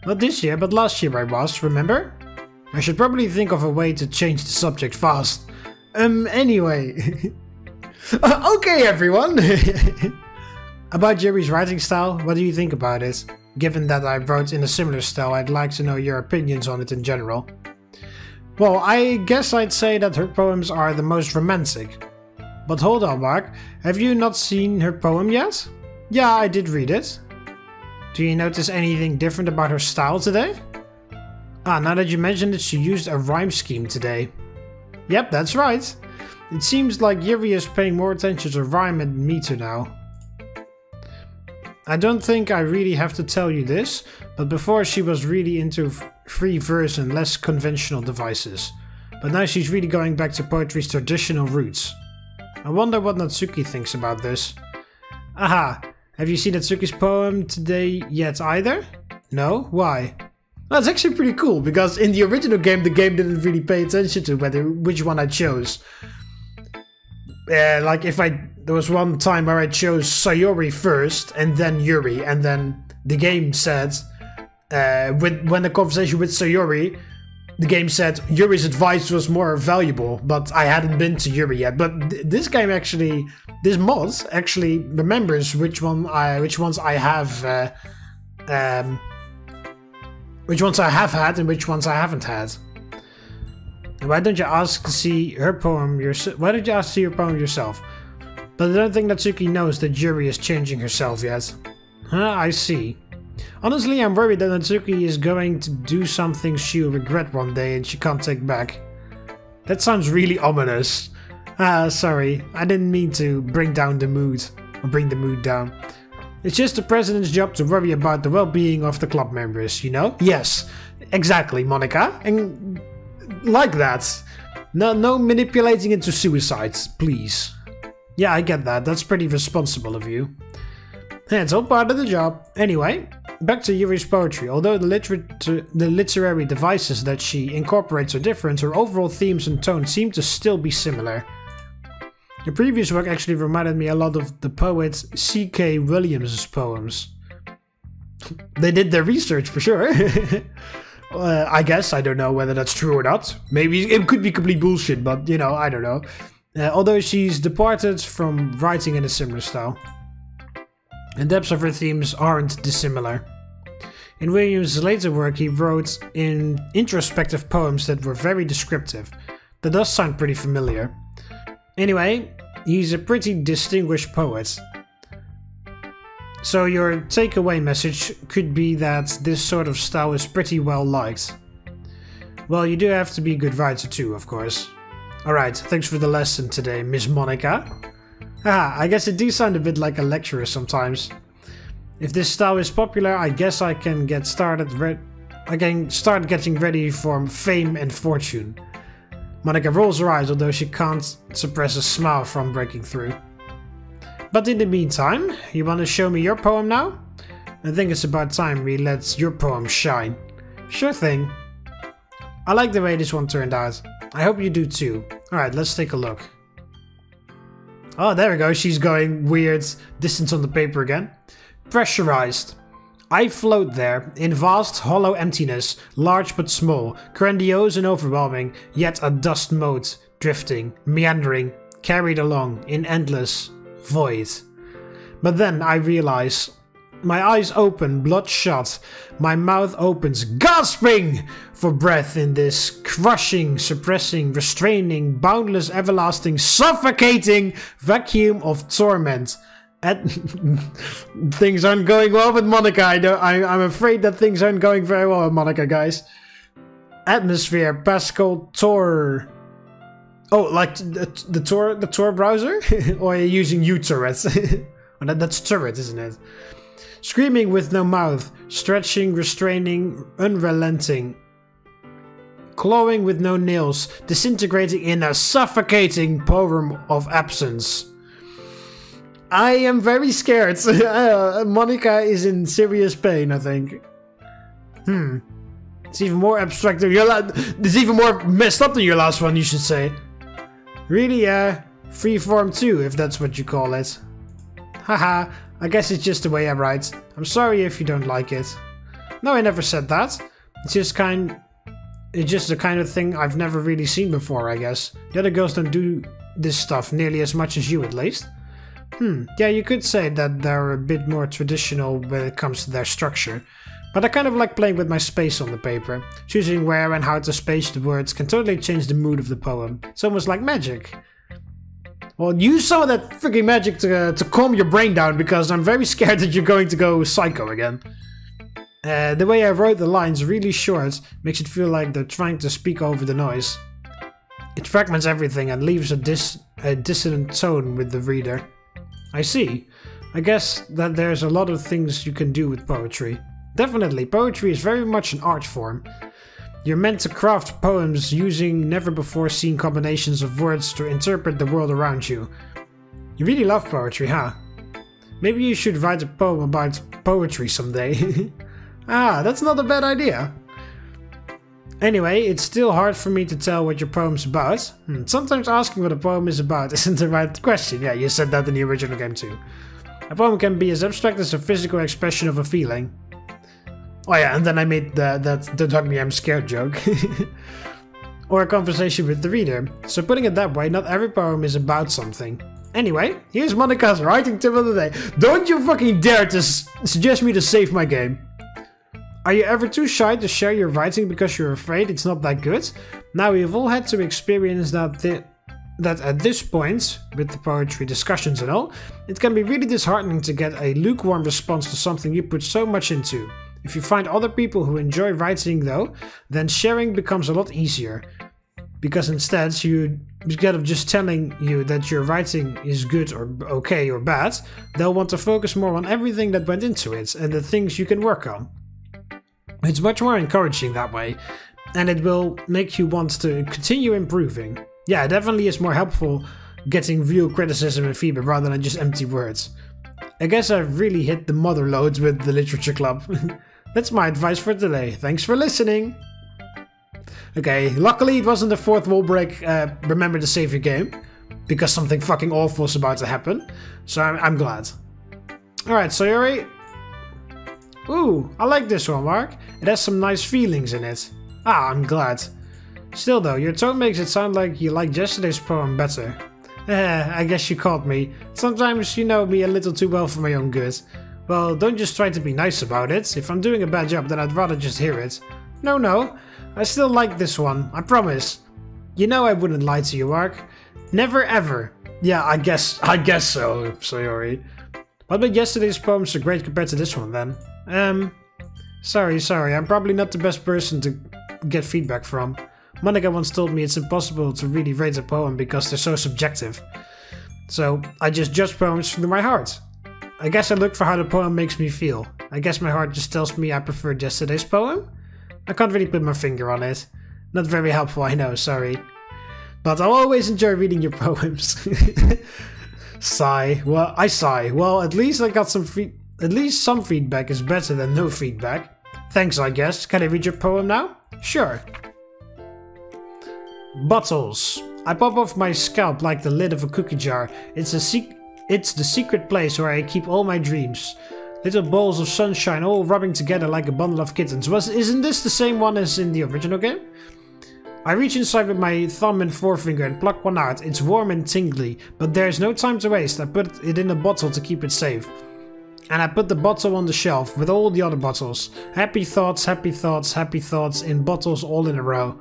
Not this year, but last year I was, remember? I should probably think of a way to change the subject fast. Anyway. Okay, everyone! About Yuri's writing style, what do you think about it? Given that I wrote in a similar style, I'd like to know your opinions on it in general. Well, I guess I'd say that her poems are the most romantic. But hold on, Mark, have you not seen her poem yet? Yeah, I did read it. Do you notice anything different about her style today? Ah, now that you mentioned it, she used a rhyme scheme today. Yep, that's right. It seems like Yuri is paying more attention to rhyme and meter now. I don't think I really have to tell you this, but before she was really into free verse and less conventional devices. But now she's really going back to poetry's traditional roots. I wonder what Natsuki thinks about this. Aha! Have you seen Natsuki's poem today yet either? No? Why? Well, that's actually pretty cool, because in the original game, the game didn't really pay attention to which one I chose. Like there was one time where I chose Sayori first, and then Yuri, and then the game said, when the conversation with Sayori, the game said Yuri's advice was more valuable, but I hadn't been to Yuri yet. But this game actually, this mod actually remembers which ones I have had and which ones I haven't had. Why don't you ask to see her poem yourself? Why don't you ask to see her poem yourself? But I don't think Natsuki knows that Yuri is changing herself yet. Huh, I see. Honestly, I'm worried that Natsuki is going to do something she'll regret one day and she can't take back. That sounds really ominous. Ah, sorry. I didn't mean to bring down the mood. Or bring the mood down. It's just the president's job to worry about the well-being of the club members, you know? Yes, exactly, Monika. And like that. No manipulating into suicides, please. Yeah, I get that. That's pretty responsible of you. It's all part of the job. Anyway, back to Yuri's poetry. Although the literary devices that she incorporates are different, her overall themes and tone seem to still be similar. The previous work actually reminded me a lot of the poet C.K. Williams' poems. They did their research for sure. I guess. I don't know whether that's true or not. Maybe it could be complete bullshit, but you know, I don't know. Although she's departed from writing in a similar style. The depths of her themes aren't dissimilar. In Williams' later work, he wrote in introspective poems that were very descriptive. That does sound pretty familiar. Anyway, he's a pretty distinguished poet. So your takeaway message could be that this sort of style is pretty well liked. Well, you do have to be a good writer too, of course. Alright, thanks for the lesson today, Miss Monika. Ah, I guess it do sound a bit like a lecturer sometimes. If this style is popular, I guess I can get started. I can start getting ready for fame and fortune. Monika rolls her eyes, although she can't suppress a smile from breaking through. But in the meantime, you want to show me your poem now? I think it's about time we let your poem shine. Sure thing. I like the way this one turned out. I hope you do too. Alright, let's take a look. Oh, there we go. She's going weird distance on the paper again. Pressurized. I float there, in vast hollow emptiness, large but small, grandiose and overwhelming, yet a dust mote, drifting, meandering, carried along, in endless void. But then I realize. My eyes open, bloodshot, my mouth opens, gasping for breath in this crushing, suppressing, restraining, boundless, everlasting, suffocating vacuum of torment. Things aren't going well with Monika. I'm afraid that things aren't going very well with Monika, guys. Atmosphere, Pascal Tor. Oh, like the Tor browser? Or are you using uTorrent? Oh, that's turret, isn't it? Screaming with no mouth, stretching, restraining, unrelenting. Clawing with no nails, disintegrating in a suffocating poem of absence. I am very scared. Monika is in serious pain, I think. It's even more abstract than it's even more messed up than your last one, you should say. Really, freeform too, if that's what you call it. Haha, I guess it's just the way I write. I'm sorry if you don't like it. No, I never said that. It's just the kind of thing I've never really seen before, I guess. The other girls don't do this stuff nearly as much as you, at least. Yeah, you could say that they're a bit more traditional when it comes to their structure. But I kind of like playing with my space on the paper. Choosing where and how to space the words can totally change the mood of the poem. It's almost like magic. Well, use some of that freaking magic to calm your brain down, because I'm very scared that you're going to go psycho again. The way I wrote the lines really short makes it feel like they're trying to speak over the noise. It fragments everything and leaves a dissonant tone with the reader. I see. I guess that there's a lot of things you can do with poetry. Definitely, poetry is very much an art form. You're meant to craft poems using never-before-seen combinations of words to interpret the world around you. You really love poetry, huh? Maybe you should write a poem about poetry someday. Ah, that's not a bad idea. Anyway, it's still hard for me to tell what your poem's about. Sometimes asking what a poem is about isn't the right question. Yeah, you said that in the original game too. A poem can be as abstract as a physical expression of a feeling. Oh yeah, and then I made the "Don't hug me, I'm scared" joke. Or a conversation with the reader. So putting it that way, not every poem is about something. Anyway, here's Monika's writing tip of the day. Don't you fucking dare to suggest me to save my game. Are you ever too shy to share your writing because you're afraid it's not that good? Now, we've all had to experience that at this point, with the poetry discussions and all, it can be really disheartening to get a lukewarm response to something you put so much into. If you find other people who enjoy writing though, then sharing becomes a lot easier. Because instead of just telling you that your writing is good or okay or bad, they'll want to focus more on everything that went into it and the things you can work on. It's much more encouraging that way, and it will make you want to continue improving. Yeah, it definitely is more helpful getting real criticism and feedback rather than just empty words. I guess I've really hit the mother loads with the literature club. That's my advice for today. Thanks for listening. Okay, luckily it wasn't the fourth wall break, remember to save your game, because something fucking awful is about to happen, so I'm glad. Alright, Sayori. Ooh, I like this one, Mark. It has some nice feelings in it. Ah, I'm glad. Still though, your tone makes it sound like you liked yesterday's poem better. I guess you caught me. Sometimes you know me a little too well for my own good. Well, don't just try to be nice about it. If I'm doing a bad job, then I'd rather just hear it. No, I still like this one, I promise. You know I wouldn't lie to you, Mark. Never ever. Yeah, I guess so, Sayori. What about yesterday's poem so great compared to this one then? Sorry, I'm probably not the best person to get feedback from. Monika once told me it's impossible to really rate a poem because they're so subjective. So I just judge poems through my heart. I guess I look for how the poem makes me feel. I guess my heart just tells me I preferred yesterday's poem? I can't really put my finger on it. Not very helpful, I know, sorry. But I'll always enjoy reading your poems. Sigh. Well, I sigh. Well, at least I got some at least some feedback is better than no feedback. Thanks, I guess. Can I read your poem now? Sure. Bottles. I pop off my scalp like the lid of a cookie jar. It's the secret place where I keep all my dreams. Little balls of sunshine all rubbing together like a bundle of kittens. Isn't this the same one as in the original game? I reach inside with my thumb and forefinger and pluck one out. It's warm and tingly, but there's no time to waste. I put it in a bottle to keep it safe. And I put the bottle on the shelf with all the other bottles. Happy thoughts in bottles all in a row.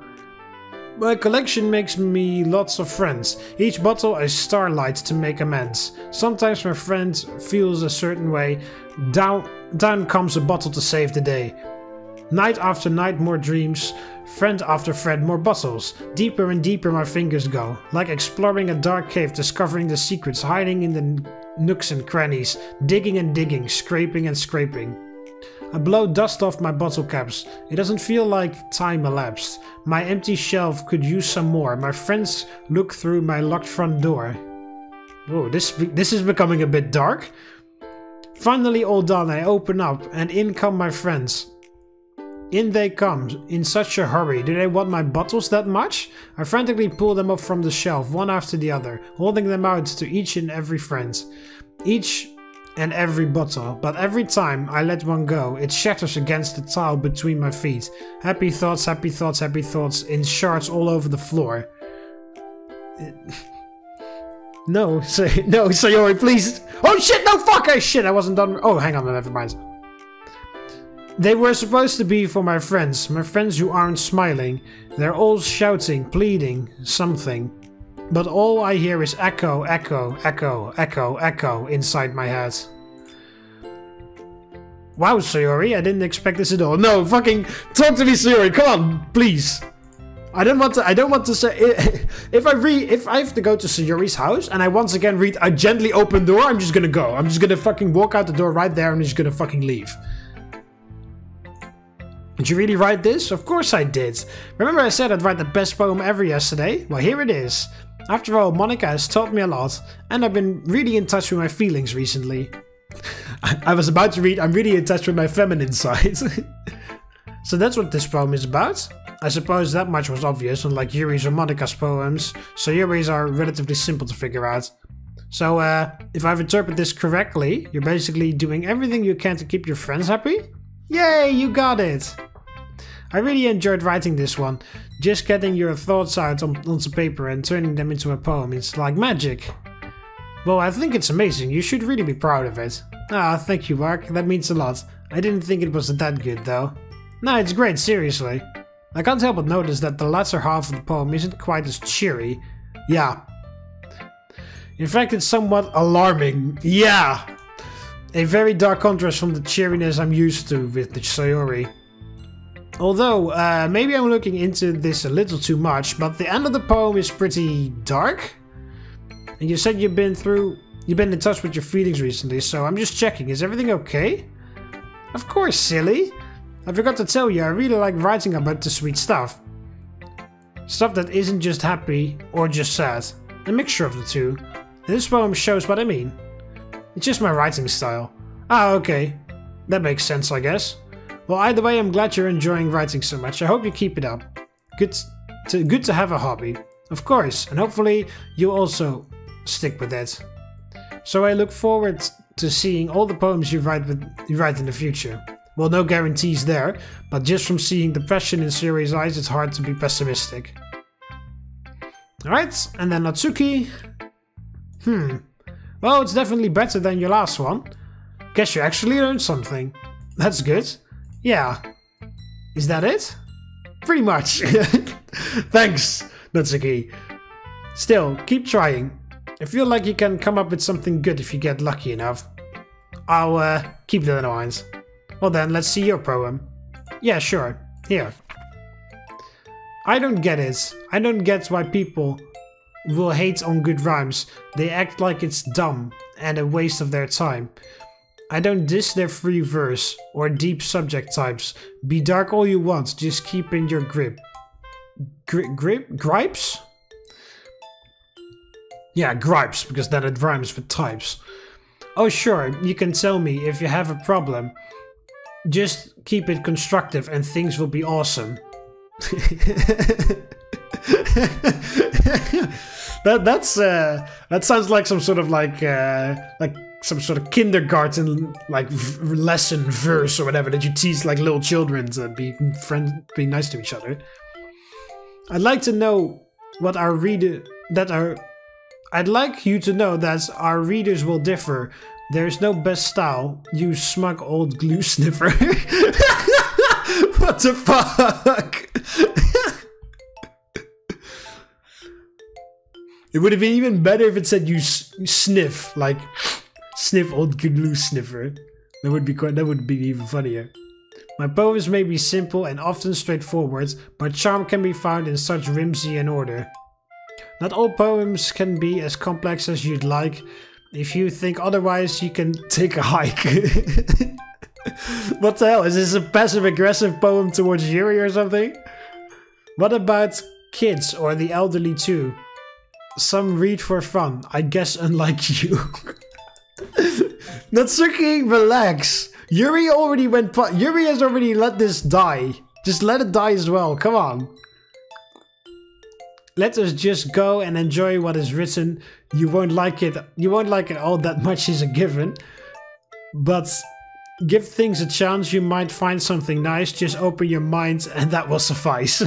My collection makes me lots of friends. Each bottle a starlight to make amends. Sometimes my friend feels a certain way. Down comes a bottle to save the day. Night after night more dreams. Friend after friend more bottles. Deeper and deeper my fingers go. Like exploring a dark cave, discovering the secrets hiding in the nooks and crannies. Digging and digging, scraping and scraping. I blow dust off my bottle caps. It doesn't feel like time elapsed. My empty shelf could use some more. My friends look through my locked front door. Oh, this is becoming a bit dark. Finally all done, I open up and in come my friends. In they come, in such a hurry. Do they want my bottles that much? I frantically pull them up from the shelf, one after the other, holding them out to each and every friend. Each and every bottle, but every time I let one go, it shatters against the tile between my feet. Happy thoughts, happy thoughts, happy thoughts in shards all over the floor. No, Sayori, please. Oh shit, no, fuck, shit, I wasn't done. Oh, hang on, never mind. They were supposed to be for my friends who aren't smiling. They're all shouting, pleading, something. But all I hear is echo, echo, echo, echo, echo inside my head. Wow, Sayori, I didn't expect this at all. No, fucking talk to me, Sayori, come on, please. I don't want to say if I have to go to Sayori's house and I once again read a gently open door, I'm just gonna go. I'm just gonna fucking walk out the door right there and I'm just gonna fucking leave. Did you really write this? Of course I did. Remember I said I'd write the best poem ever yesterday? Well, here it is. After all, Monika has taught me a lot, and I've been really in touch with my feelings recently. I was about to read, I'm really in touch with my feminine side. So that's what this poem is about. I suppose that much was obvious, unlike Yuri's or Monika's poems, so Yuri's are relatively simple to figure out. So, if I've interpreted this correctly, you're basically doing everything you can to keep your friends happy? Yay, you got it! I really enjoyed writing this one. Just getting your thoughts out onto paper and turning them into a poem is like magic. Well, I think it's amazing. You should really be proud of it. Ah, thank you, Mark. That means a lot. I didn't think it was that good, though. No, it's great, seriously. I can't help but notice that the latter half of the poem isn't quite as cheery. Yeah. In fact, it's somewhat alarming. Yeah! A very dark contrast from the cheeriness I'm used to with the Sayori. Although, maybe I'm looking into this a little too much, but the end of the poem is pretty dark. And you said you've been in touch with your feelings recently, so I'm just checking, is everything okay? Of course, silly. I forgot to tell you, I really like writing about the sweet stuff. Stuff that isn't just happy or just sad. A mixture of the two. And this poem shows what I mean. It's just my writing style. Ah, okay. That makes sense, I guess. Well, either way, I'm glad you're enjoying writing so much. I hope you keep it up. Good to have a hobby. Of course, and hopefully you also stick with it. So I look forward to seeing all the poems you write in the future. Well, no guarantees there, but just from seeing the passion in Sayori's eyes, it's hard to be pessimistic. Alright, and then Natsuki. Well, it's definitely better than your last one. Guess you actually learned something. That's good. Yeah. Is that it? Pretty much. Thanks, Natsuki. Still, keep trying. I feel like you can come up with something good if you get lucky enough. I'll keep that in mind. Well then, let's see your poem. Yeah, sure. Here. I don't get it. I don't get why people will hate on good rhymes. They act like it's dumb and a waste of their time. I don't diss their free verse or deep subject types. Be dark all you want, just keep in your grip. Gripes? Yeah, gripes, because then it rhymes with types. Oh sure, you can tell me if you have a problem. Just keep it constructive and things will be awesome. That sounds like some sort of like some sort of kindergarten like lesson verse or whatever that you teach like little children to be nice to each other. I'd like you to know that our readers will differ. There's no best style, you smug old glue sniffer. What the fuck? It would have been even better if it said you sniff, like sniff old glue sniffer. That would be even funnier. My poems may be simple and often straightforward, but charm can be found in such whimsy and order. Not all poems can be as complex as you'd like. If you think otherwise, you can take a hike. What the hell? Is this a passive-aggressive poem towards Yuri or something? What about kids or the elderly too? Some read for fun, I guess, unlike you. Natsuki, relax. Yuri has already let this die. Just let it die as well, come on. Let us just go and enjoy what is written. You won't like it all that much is a given. But give things a chance, you might find something nice. Just open your mind and that will suffice.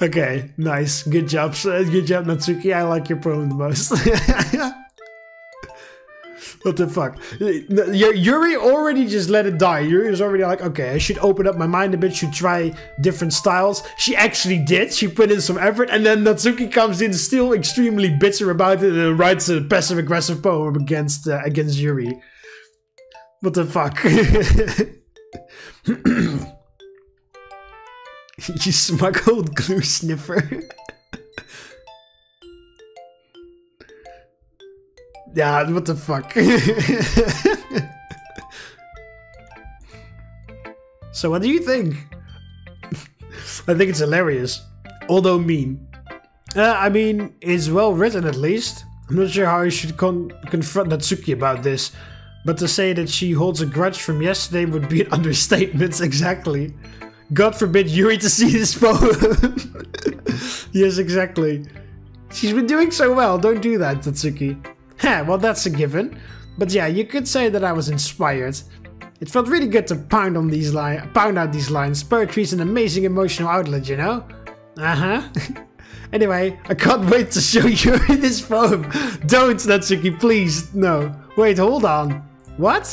Okay, nice. Good job, Natsuki. I like your poem the most. What the fuck? Yuri already just let it die. Yuri was already like, okay, I should open up my mind a bit, should try different styles. She actually did. She put in some effort, and then Natsuki comes in still extremely bitter about it and writes a passive-aggressive poem against Yuri. What the fuck? You smuggled glue sniffer. Yeah, what the fuck? So what do you think? I think it's hilarious, although mean. I mean, it's well written at least. I'm not sure how I should confront Natsuki about this, but to say that she holds a grudge from yesterday would be an understatement, exactly. God forbid Yuri to see this poem. Yes, exactly. She's been doing so well, don't do that, Natsuki. Heh, well that's a given. But yeah, you could say that I was inspired. It felt really good to pound out these lines. Poetry is an amazing emotional outlet, you know? Uh-huh. Anyway, I can't wait to show Yuri this poem. Don't, Natsuki, please. No. Wait, hold on. What?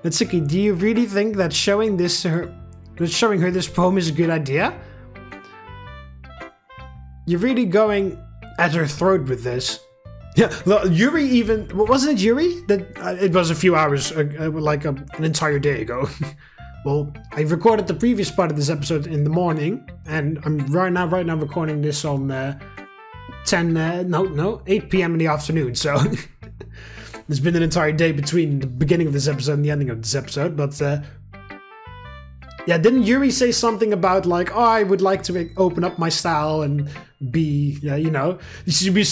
Natsuki, do you really think that showing her this poem is a good idea? You're really going at her throat with this. Yeah, Yuri even... Wasn't it Yuri? It was a few hours, like an entire day ago. Well, I recorded the previous part of this episode in the morning, and I'm right now recording this on 8 PM in the afternoon, so... There's been an entire day between the beginning of this episode and the ending of this episode, but... yeah, didn't Yuri say something about like, oh, I would like to open up my style and be, you know,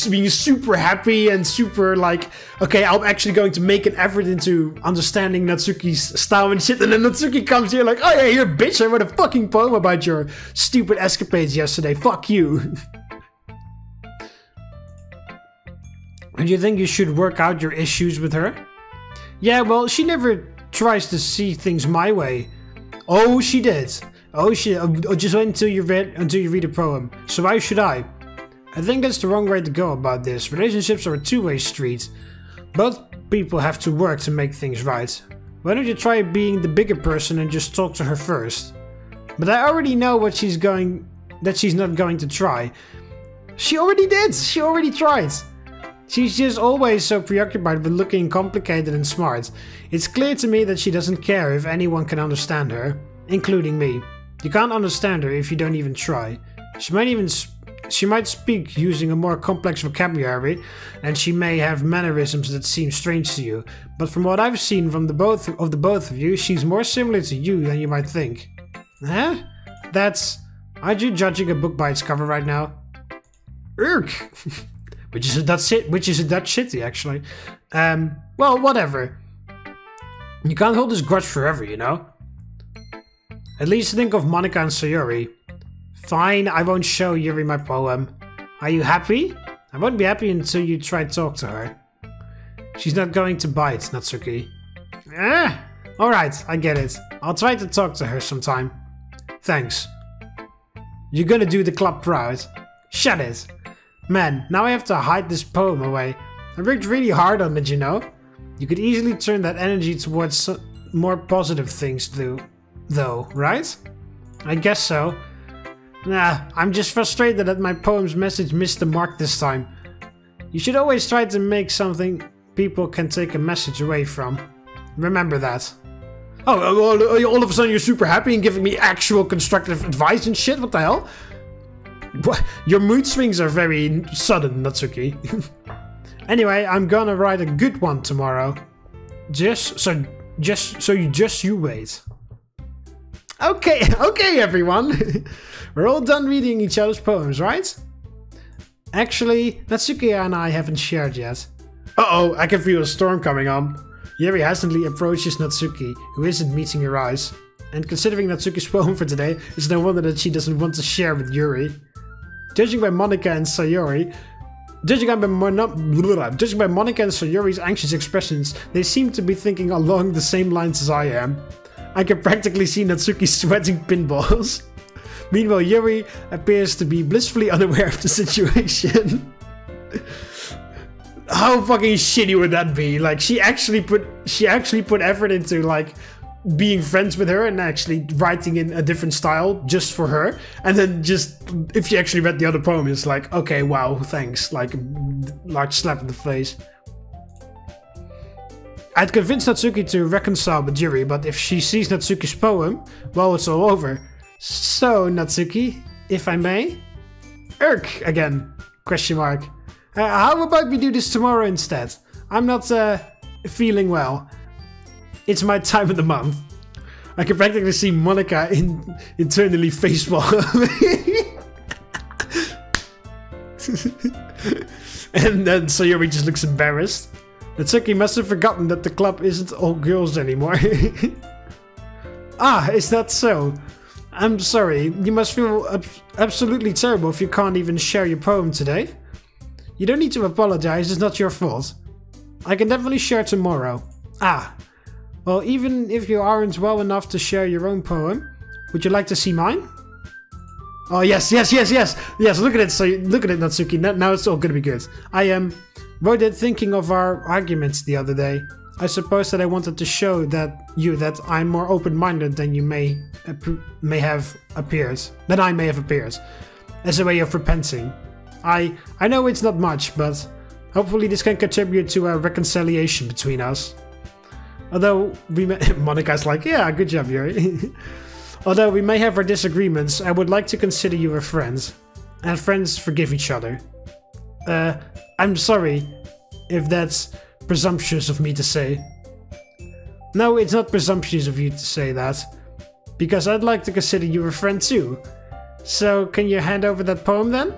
being super happy and super like, okay, I'm actually going to make an effort into understanding Natsuki's style and shit. And then Natsuki comes here like, oh yeah, you're a bitch. I wrote a fucking poem about your stupid escapades yesterday. Fuck you. And you think you should work out your issues with her? Yeah, well, she never tries to see things my way. Oh, she did. Oh, she. Just wait until you read a poem. So why should I? I think that's the wrong way to go about this. Relationships are a two-way street. Both people have to work to make things right. Why don't you try being the bigger person and just talk to her first? But I already know what she's not going to try. She already did. She already tried. She's just always so preoccupied with looking complicated and smart. It's clear to me that she doesn't care if anyone can understand her, including me. You can't understand her if you don't even try. She might speak using a more complex vocabulary, and she may have mannerisms that seem strange to you. But from what I've seen from the both of you, she's more similar to you than you might think. Huh? Aren't you judging a book by its cover right now? Urk! Which is a Dutch city, actually. Well, whatever. You can't hold this grudge forever, you know? At least think of Monika and Sayori. Fine, I won't show Yuri my poem. Are you happy? I won't be happy until you try to talk to her. She's not going to bite, Natsuki. Alright, I get it. I'll try to talk to her sometime. Thanks. You're gonna do the club proud. Shut it. Man, now I have to hide this poem away. I worked really hard on it, you know? You could easily turn that energy towards more positive things though, right? I guess so. Nah, I'm just frustrated that my poem's message missed the mark this time. You should always try to make something people can take a message away from. Remember that. Oh, all of a sudden you're super happy and giving me actual constructive advice and shit? What the hell? What? Your mood swings are very sudden, Natsuki. Anyway, I'm gonna write a good one tomorrow. Just you wait. Okay, everyone. We're all done reading each other's poems, right? Actually, Natsuki and I haven't shared yet. Uh-oh, I can feel a storm coming on. Yuri hesitantly approaches Natsuki, who isn't meeting her eyes. And considering Natsuki's poem for today, it's no wonder that she doesn't want to share with Yuri. Judging by Monika and Sayori's anxious expressions, they seem to be thinking along the same lines as I am. I can practically see Natsuki sweating pinballs. Meanwhile, Yuri appears to be blissfully unaware of the situation. How fucking shitty would that be? Like, she actually put effort into, like, being friends with her and actually writing in a different style just for her. And then just, if she actually read the other poem, it's like, okay, wow, thanks. Like, large slap in the face. I'd convinced Natsuki to reconcile with Yuri, but if she sees Natsuki's poem, well, it's all over. So, Natsuki, if I may? Irk, again, question mark. How about we do this tomorrow instead? I'm not, feeling well. It's my time of the month. I can practically see Monika internally facepalm. And then Sayori just looks embarrassed. Natsuki must have forgotten that the club isn't all girls anymore. Ah, is that so? I'm sorry, you must feel absolutely terrible if you can't even share your poem today. You don't need to apologize, it's not your fault. I can definitely share tomorrow. Ah, well, even if you aren't well enough to share your own poem, would you like to see mine? Oh, yes, look at it, Natsuki, now it's all gonna be good. I wrote it thinking of our arguments the other day. I suppose that I wanted to show that I'm more open-minded than you may have appeared. As a way of repenting. I know it's not much, but hopefully this can contribute to a reconciliation between us. Although Monika's like, yeah, good job, Yuri. Although we may have our disagreements, I would like to consider you a friend. And friends forgive each other. I'm sorry if that's presumptuous of me to say. No, it's not presumptuous of you to say that. Because I'd like to consider you a friend too. So, can you hand over that poem then?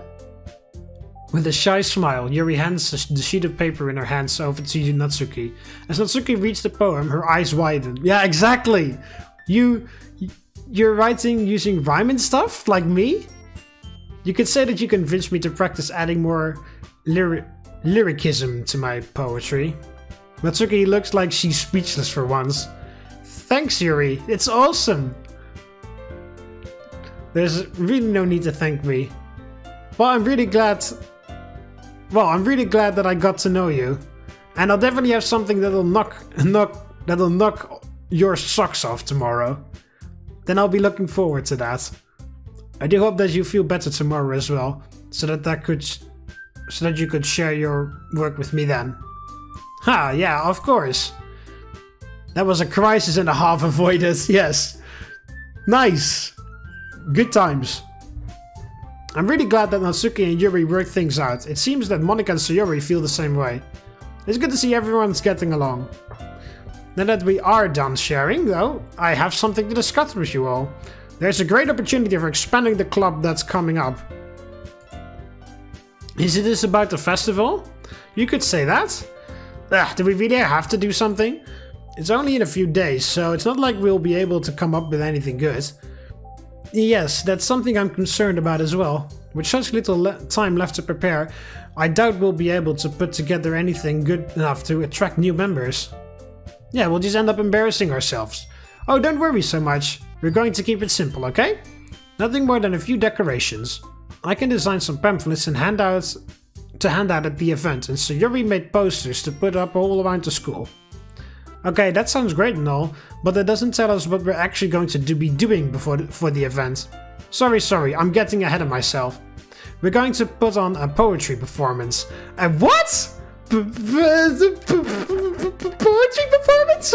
With a shy smile, Yuri hands the sheet of paper in her hands over to Natsuki. As Natsuki reads the poem, her eyes widen. Yeah, exactly! You're writing using rhyme and stuff? Like me? You could say that you convinced me to practice adding more lyricism to my poetry. Natsuki looks like she's speechless for once. Thanks, Yuri. It's awesome! There's really no need to thank me. Well, I'm really glad that I got to know you. And I'll definitely have something that'll knock your socks off tomorrow. Then I'll be looking forward to that. I do hope that you feel better tomorrow as well, so that you could share your work with me then. Ha, yeah, of course. That was a crisis and a half avoided, yes. Nice. Good times. I'm really glad that Natsuki and Yuri worked things out. It seems that Monika and Sayori feel the same way. It's good to see everyone's getting along. Now that we are done sharing, though, I have something to discuss with you all. There's a great opportunity for expanding the club that's coming up. Is this about the festival? You could say that. Do we really have to do something? It's only in a few days, so it's not like we'll be able to come up with anything good. Yes, that's something I'm concerned about as well. With such little time left to prepare, I doubt we'll be able to put together anything good enough to attract new members. Yeah, we'll just end up embarrassing ourselves. Oh, don't worry so much. We're going to keep it simple, okay? Nothing more than a few decorations. I can design some pamphlets and hand out at the event, and Sayori made posters to put up all around the school. Okay, that sounds great and all, but that doesn't tell us what we're actually going to be doing for the event. Sorry, I'm getting ahead of myself. We're going to put on a poetry performance. A what? Poetry performance?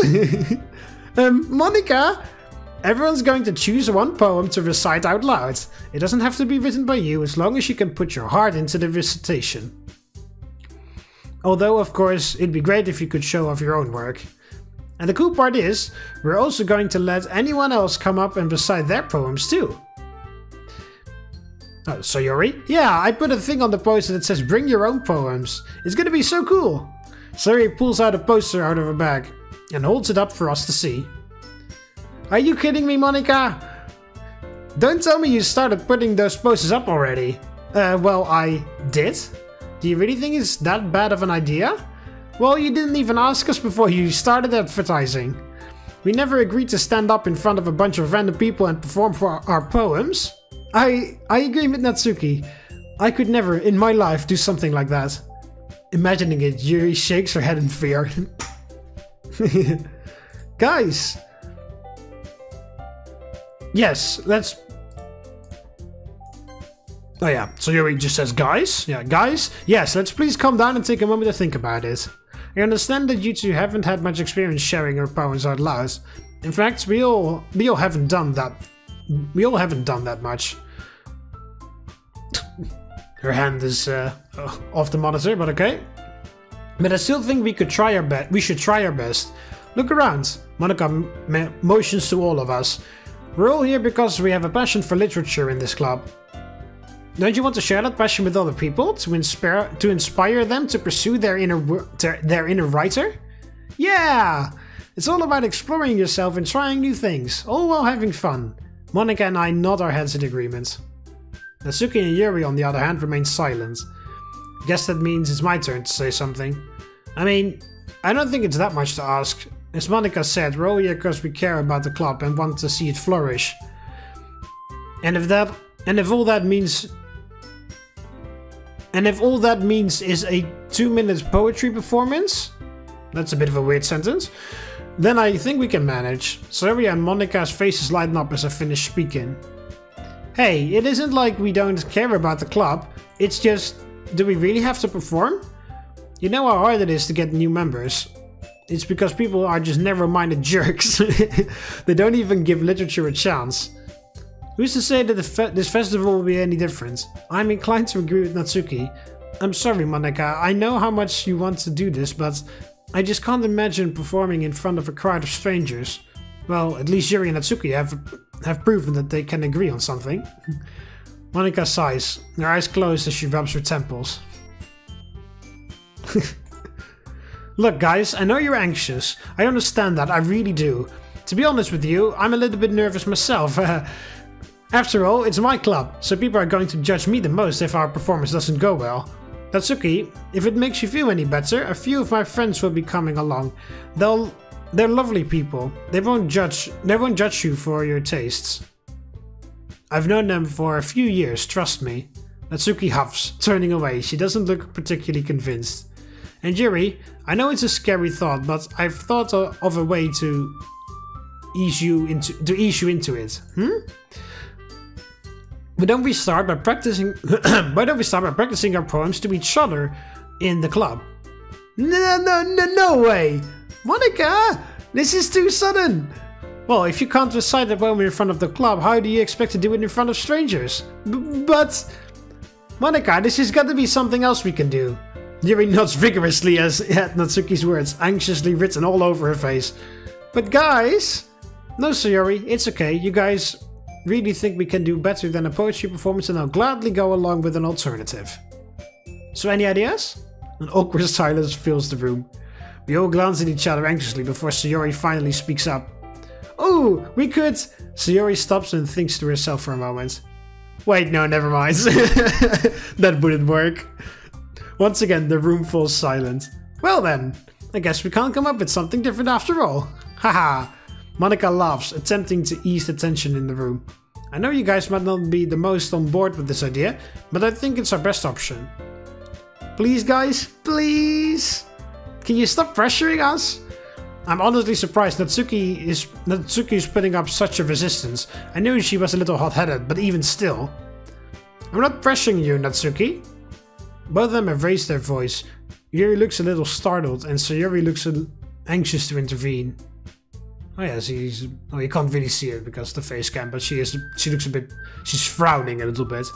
Monika, everyone's going to choose one poem to recite out loud. It doesn't have to be written by you, as long as you can put your heart into the recitation. Although, of course, it'd be great if you could show off your own work. And the cool part is, we're also going to let anyone else come up and recite their poems too. Oh, Sayori? Yeah, I put a thing on the poster that says bring your own poems. It's gonna be so cool. Sayori pulls out a poster out of her bag and holds it up for us to see. Are you kidding me, Monika? Don't tell me you started putting those posters up already. Well, I did. Do you really think it's that bad of an idea? Well, you didn't even ask us before you started advertising. We never agreed to stand up in front of a bunch of random people and perform for our poems. I agree with Natsuki. I could never in my life do something like that. Imagining it, Yuri shakes her head in fear. Guys! Yes, let's... Oh yeah, so Yuri just says guys? Yeah, guys? Yes, let's please calm down and take a moment to think about it. I understand that you two haven't had much experience sharing your poems out loud. In fact, we all haven't done that. We all haven't done that much. Her hand is off the monitor, but okay. But I still think we could try our best. We should try our best. Look around. Monika motions to all of us. We're all here because we have a passion for literature in this club. Don't you want to share that passion with other people to inspire them to pursue their inner writer? Yeah! It's all about exploring yourself and trying new things, all while having fun. Monika and I nod our heads in agreement. Natsuki and Yuri, on the other hand, remain silent. Guess that means it's my turn to say something. I mean, I don't think it's that much to ask. As Monika said, we're all here because we care about the club and want to see it flourish. And if all that means is a 2-minute poetry performance, that's a bit of a weird sentence, then I think we can manage. Sayori and Monika's faces lighten up as I finish speaking. Hey, it isn't like we don't care about the club, it's just, do we really have to perform? You know how hard it is to get new members. It's because people are just narrow-minded jerks. They don't even give literature a chance. Who's to say that this festival will be any different? I'm inclined to agree with Natsuki. I'm sorry, Monika, I know how much you want to do this, but I just can't imagine performing in front of a crowd of strangers. Well, at least Yuri and Natsuki have proven that they can agree on something. Monika sighs, her eyes closed as she rubs her temples. Look guys, I know you're anxious. I understand that, I really do. To be honest with you, I'm a little bit nervous myself. After all, it's my club, so people are going to judge me the most if our performance doesn't go well. Natsuki, if it makes you feel any better, a few of my friends will be coming along. They're lovely people. They won't judge you for your tastes. I've known them for a few years, trust me. Natsuki huffs, turning away. She doesn't look particularly convinced. And Yuri, I know it's a scary thought, but I've thought of a way to ease you into it. Why don't we start by practicing our poems to each other in the club? No way! Monika! This is too sudden! Well, if you can't recite a poem in front of the club, how do you expect to do it in front of strangers? But... Monika, this has got to be something else we can do. Yuri nods vigorously at Natsuki's words, anxiously written all over her face. But guys... No, Sayori, it's okay. You guys really think we can do better than a poetry performance, and I'll gladly go along with an alternative. So any ideas? An awkward silence fills the room. We all glance at each other anxiously before Sayori finally speaks up. Oh, we could... Sayori stops and thinks to herself for a moment. Wait, no, never mind. That wouldn't work. Once again, the room falls silent. Well then, I guess we can't come up with something different after all. Haha. Monika laughs, attempting to ease the tension in the room. I know you guys might not be the most on board with this idea, but I think it's our best option. Please guys, please? Can you stop pressuring us? I'm honestly surprised Natsuki is putting up such a resistance. I knew she was a little hot-headed, but even still. I'm not pressuring you, Natsuki. Both of them have raised their voice. Yuri looks a little startled, and Sayori looks anxious to intervene. Oh yes, oh, you can't really see it because of the face cam, but she looks a bit, she's frowning a little bit.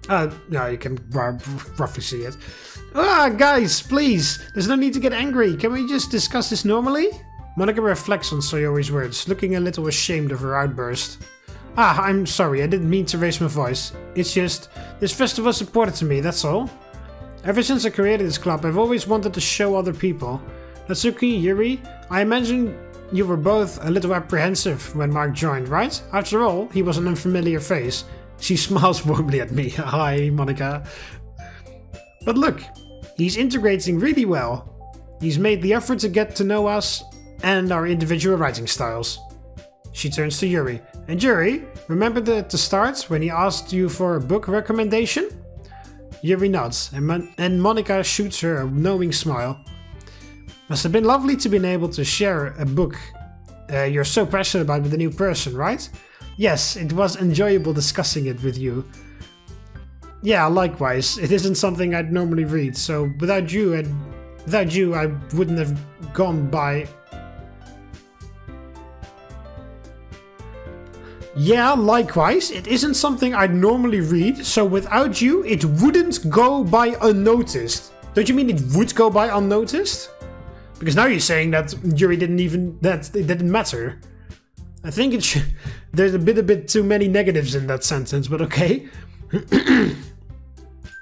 No, you can roughly see it. Ah, guys, please! There's no need to get angry. Can we just discuss this normally? Monika reflects on Sayori's words, looking a little ashamed of her outburst. Ah, I'm sorry, I didn't mean to raise my voice. It's just, this festival is important to me, that's all. Ever since I created this club, I've always wanted to show other people. Natsuki, Yuri, I imagine you were both a little apprehensive when Mark joined, right? After all, he was an unfamiliar face. She smiles warmly at me. Hi, Monika. But look, he's integrating really well. He's made the effort to get to know us and our individual writing styles. She turns to Yuri. And Yuri, remember at the start when he asked you for a book recommendation? Yuri nods, and Monika shoots her a knowing smile. Must have been lovely to be able to share a book you're so passionate about with a new person, right? Yes, it was enjoyable discussing it with you. Yeah, likewise. It isn't something I'd normally read, so without you, I wouldn't have gone by. Yeah, likewise. It isn't something I'd normally read, so without you, it wouldn't go by unnoticed. Don't you mean it would go by unnoticed? Because now you're saying that Yuri that it didn't matter. I think it should. There's a bit too many negatives in that sentence, but okay.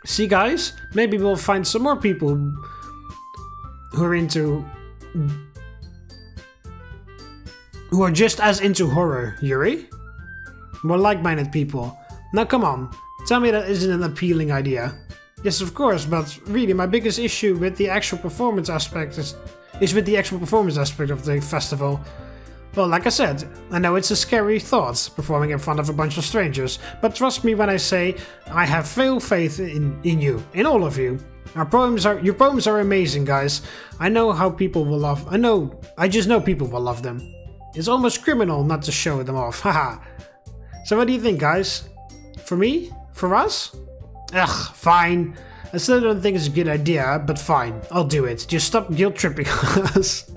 See, guys, maybe we'll find some more people who are just as into horror, Yuri. More like-minded people. Now, come on, tell me that isn't an appealing idea. Yes, of course, but really, my biggest issue with the actual performance aspect is with the actual performance aspect of the festival. Well, like I said, I know it's a scary thought, performing in front of a bunch of strangers, but trust me when I say I have full faith in you, in all of you. Your poems are amazing, guys. I just know people will love them. It's almost criminal not to show them off, haha. So what do you think, guys? For me? For us? Ugh, fine. I still don't think it's a good idea, but fine, I'll do it. Just stop guilt-tripping us.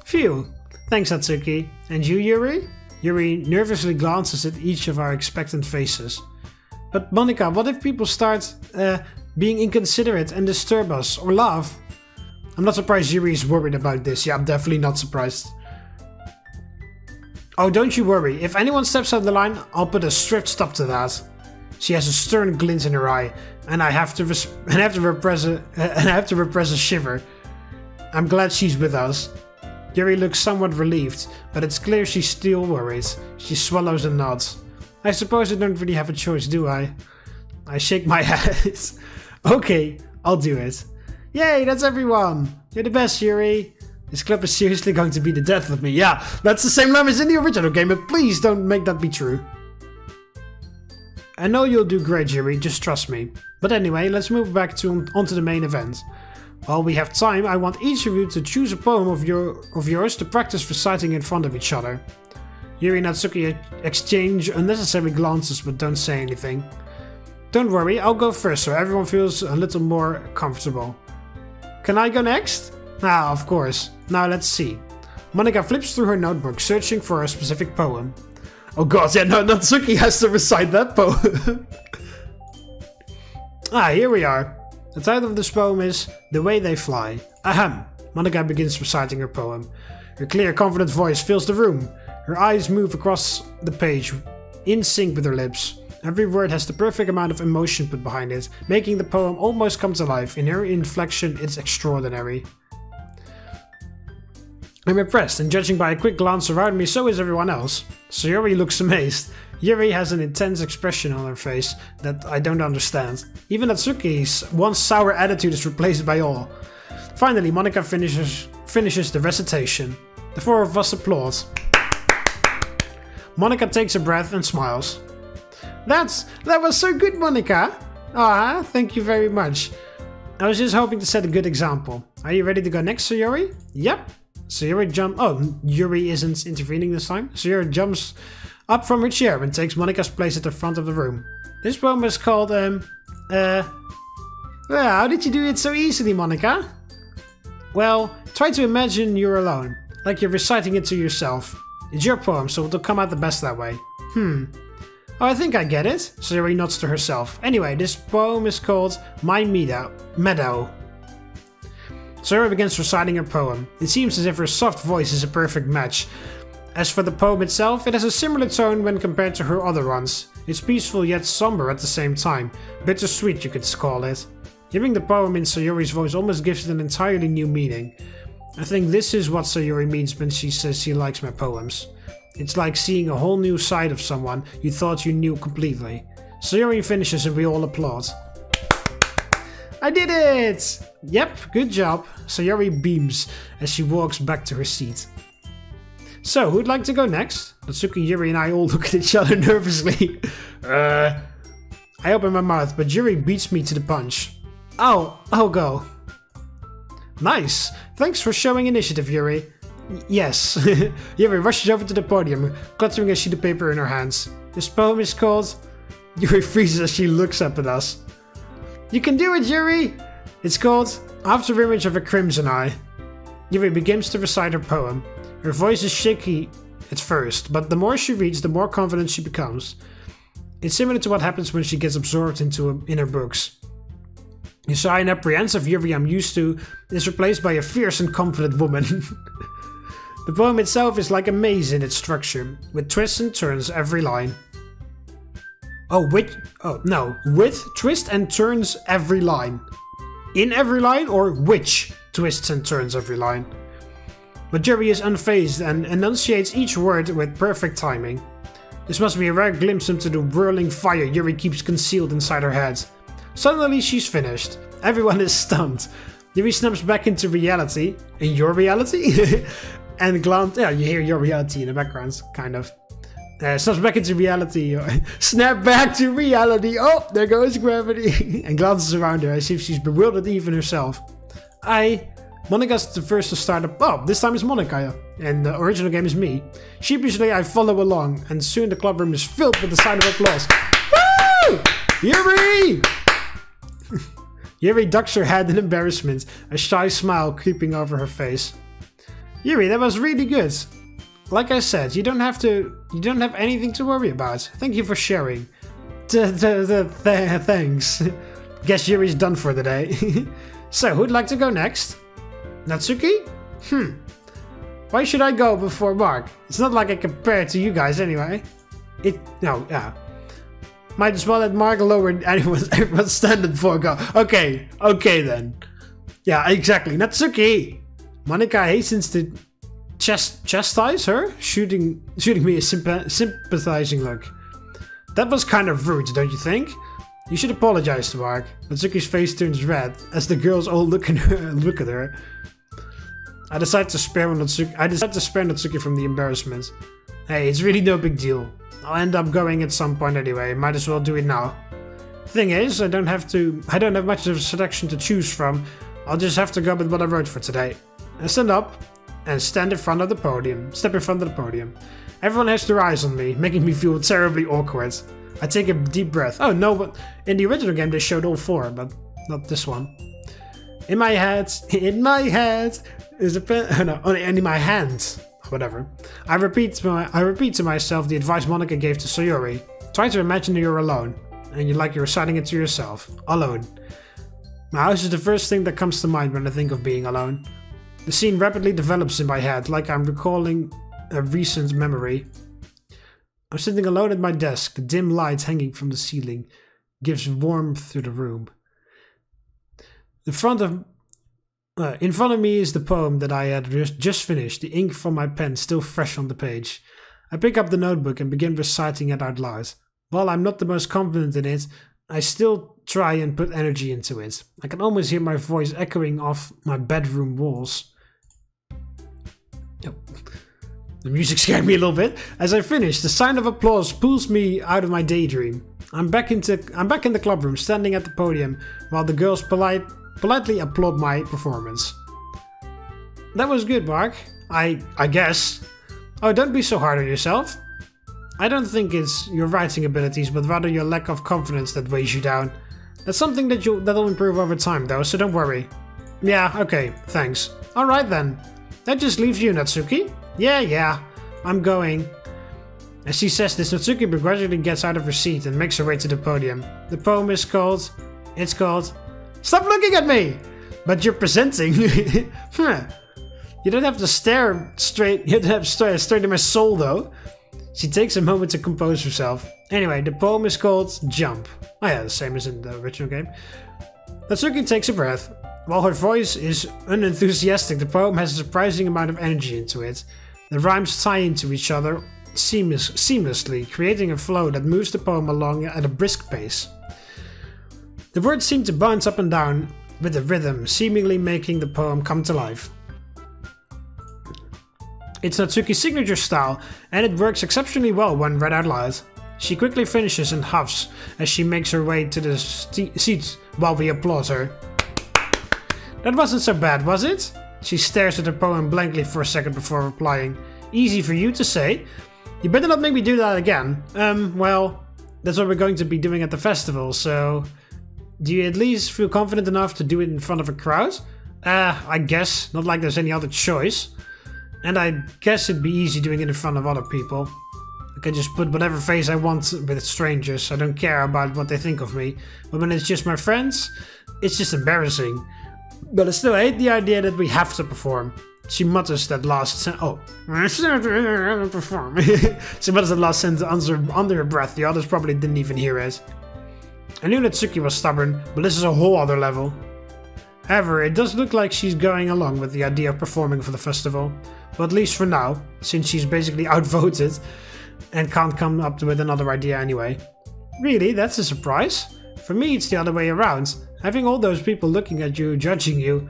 Phew. Thanks, Natsuki. And you, Yuri? Yuri nervously glances at each of our expectant faces. But Monika, what if people start being inconsiderate and disturb us, or laugh? I'm not surprised Yuri is worried about this. Yeah, I'm definitely not surprised. Oh, don't you worry. If anyone steps out of the line, I'll put a strict stop to that. She has a stern glint in her eye, and I have to repress a shiver. I'm glad she's with us. Yuri looks somewhat relieved, but it's clear she's still worried. She swallows and nods. I suppose I don't really have a choice, do I? I shake my head. Okay, I'll do it. Yay, that's everyone! You're the best, Yuri. This club is seriously going to be the death of me. Yeah, that's the same line as in the original game, but please don't make that be true. I know you'll do great, Yuri, just trust me. But anyway, let's move back onto the main event. While we have time, I want each of you to choose a poem of yours to practice reciting in front of each other. Yuri and Natsuki exchange unnecessary glances but don't say anything. Don't worry, I'll go first so everyone feels a little more comfortable. Can I go next? Ah, of course. Now let's see. Monika flips through her notebook, searching for a specific poem. Oh god, yeah, no, Natsuki has to recite that poem. Ah, here we are. The title of this poem is The Way They Fly. Ahem. Monika begins reciting her poem. Her clear, confident voice fills the room. Her eyes move across the page, in sync with her lips. Every word has the perfect amount of emotion put behind it, making the poem almost come to life. In her inflection, it's extraordinary. I'm impressed, and judging by a quick glance around me, so is everyone else. Sayori looks amazed. Yuri has an intense expression on her face that I don't understand. Even Natsuki's once sour attitude is replaced by awe. Finally, Monika finishes the recitation. The four of us applaud. Monika takes a breath and smiles. That was so good, Monika! Ah, thank you very much. I was just hoping to set a good example. Are you ready to go next, Sayori? Yep. Sayori jumps... Oh, Yuri isn't intervening this time. Sayori jumps up from her chair and takes Monika's place at the front of the room. This poem is called, well, how did you do it so easily, Monika? Well, try to imagine you're alone, like you're reciting it to yourself. It's your poem, so it'll come out the best that way. Oh, I think I get it. Sayori nods to herself. Anyway, this poem is called My Meadow. Sayori begins reciting her poem. It seems as if her soft voice is a perfect match. As for the poem itself, it has a similar tone when compared to her other ones. It's peaceful yet somber at the same time. Bittersweet, you could call it. Hearing the poem in Sayori's voice almost gives it an entirely new meaning. I think this is what Sayori means when she says she likes my poems. It's like seeing a whole new side of someone you thought you knew completely. Sayori finishes and we all applaud. I did it! Yep, good job. Sayori beams as she walks back to her seat. So, who'd like to go next? Natsuki, Yuri and I all look at each other nervously. I open my mouth, but Yuri beats me to the punch. Oh, I'll go. Nice. Thanks for showing initiative, Yuri. Yes. Yuri rushes over to the podium, clutching a sheet of paper in her hands. This poem is called... Yuri freezes as she looks up at us. You can do it, Yuri! It's called After Image of a Crimson Eye. Yuri begins to recite her poem. Her voice is shaky at first, but the more she reads, the more confident she becomes. It's similar to what happens when she gets absorbed in her books. The shy and apprehensive Yuri I'm used to is replaced by a fierce and confident woman. The poem itself is like a maze in its structure, with twists and turns every line. With twists and turns every line. In every line, or which twists and turns every line? But Yuri is unfazed and enunciates each word with perfect timing. This must be a rare glimpse into the whirling fire Yuri keeps concealed inside her head. Suddenly she's finished. Everyone is stunned. Yuri snaps back into reality. In your reality? And yeah, you hear your reality in the background, kind of. Snaps back into reality. Snap back to reality. Oh, there goes gravity. And glances around her as if she's bewildered even herself. Monika's the first to start up. Oh, this time it's Monika, and the original game is me. Sheepishly, I follow along, and soon the club room is filled with the sound of applause. Woo! Yuri! Yuri ducks her head in embarrassment, a shy smile creeping over her face. Yuri, that was really good. Like I said, you don't have anything to worry about. Thank you for sharing. Thanks. Guess Yuri's done for the day. So, who'd like to go next? Natsuki? Why should I go before Mark? It's not like I compare to you guys anyway. Might as well let Mark lower everyone's standard for go. Okay then. Yeah, exactly. Natsuki! Monika hastens to chastise her, shooting me a sympathizing look. That was kind of rude, don't you think? You should apologize to Mark. Natsuki's face turns red as the girls all look at her. I decide to spare Natsuki from the embarrassment. Hey, it's really no big deal. I'll end up going at some point anyway. Might as well do it now. Thing is, I don't have much of a selection to choose from. I'll just have to go with what I wrote for today. I stand up and step in front of the podium. Everyone has their eyes on me, making me feel terribly awkward. I take a deep breath. Oh no, but in the original game they showed all four, but not this one. In my head is a pen. Oh no, in my hand. Whatever. I repeat to myself the advice Monika gave to Sayori. Try to imagine you're alone, and you're reciting it to yourself. Alone. My house is the first thing that comes to mind when I think of being alone. The scene rapidly develops in my head, like I'm recalling a recent memory. I'm sitting alone at my desk. The dim light hanging from the ceiling gives warmth to the room. In front of me is the poem that I had just finished, the ink from my pen still fresh on the page. I pick up the notebook and begin reciting it out loud. While I'm not the most confident in it, I still try and put energy into it. I can almost hear my voice echoing off my bedroom walls. The music scared me a little bit. As I finish, the sound of applause pulls me out of my daydream. I'm back in the club room, standing at the podium, while the girls politely applaud my performance. That was good, Mark. I guess. Oh, don't be so hard on yourself. I don't think it's your writing abilities, but rather your lack of confidence that weighs you down. That's something that'll improve over time, though, so don't worry. Yeah, okay, thanks. Alright then. That just leaves you, Natsuki. Yeah, I'm going. As she says this, Natsuki begrudgingly gets out of her seat and makes her way to the podium. The poem is called... It's called... Stop looking at me! But you're presenting. You don't have to stare straight... You don't have to stare straight in my soul, though. She takes a moment to compose herself. Anyway, the poem is called Jump. Oh yeah, the same as in the original game. Natsuki takes a breath. While her voice is unenthusiastic, the poem has a surprising amount of energy into it. The rhymes tie into each other seamlessly, creating a flow that moves the poem along at a brisk pace. The words seem to bounce up and down with the rhythm, seemingly making the poem come to life. It's Natsuki's signature style, and it works exceptionally well when read out loud. She quickly finishes and huffs as she makes her way to the seat while we applaud her. That wasn't so bad, was it? She stares at her poem blankly for a second before replying. Easy for you to say. You better not make me do that again. Well, that's what we're going to be doing at the festival, so... Do you at least feel confident enough to do it in front of a crowd? I guess. Not like there's any other choice. And I guess it'd be easy doing it in front of other people. I can just put whatever face I want with strangers. I don't care about what they think of me. But when it's just my friends, it's just embarrassing. But I still hate the idea that we have to perform. She mutters that last sentence. Oh. Perform. She mutters that last sentence under her breath. The others probably didn't even hear it. I knew Natsuki was stubborn, but this is a whole other level. However, it does look like she's going along with the idea of performing for the festival. Well, at least for now, since she's basically outvoted and can't come up with another idea anyway. Really? That's a surprise? For me, it's the other way around. Having all those people looking at you, judging you.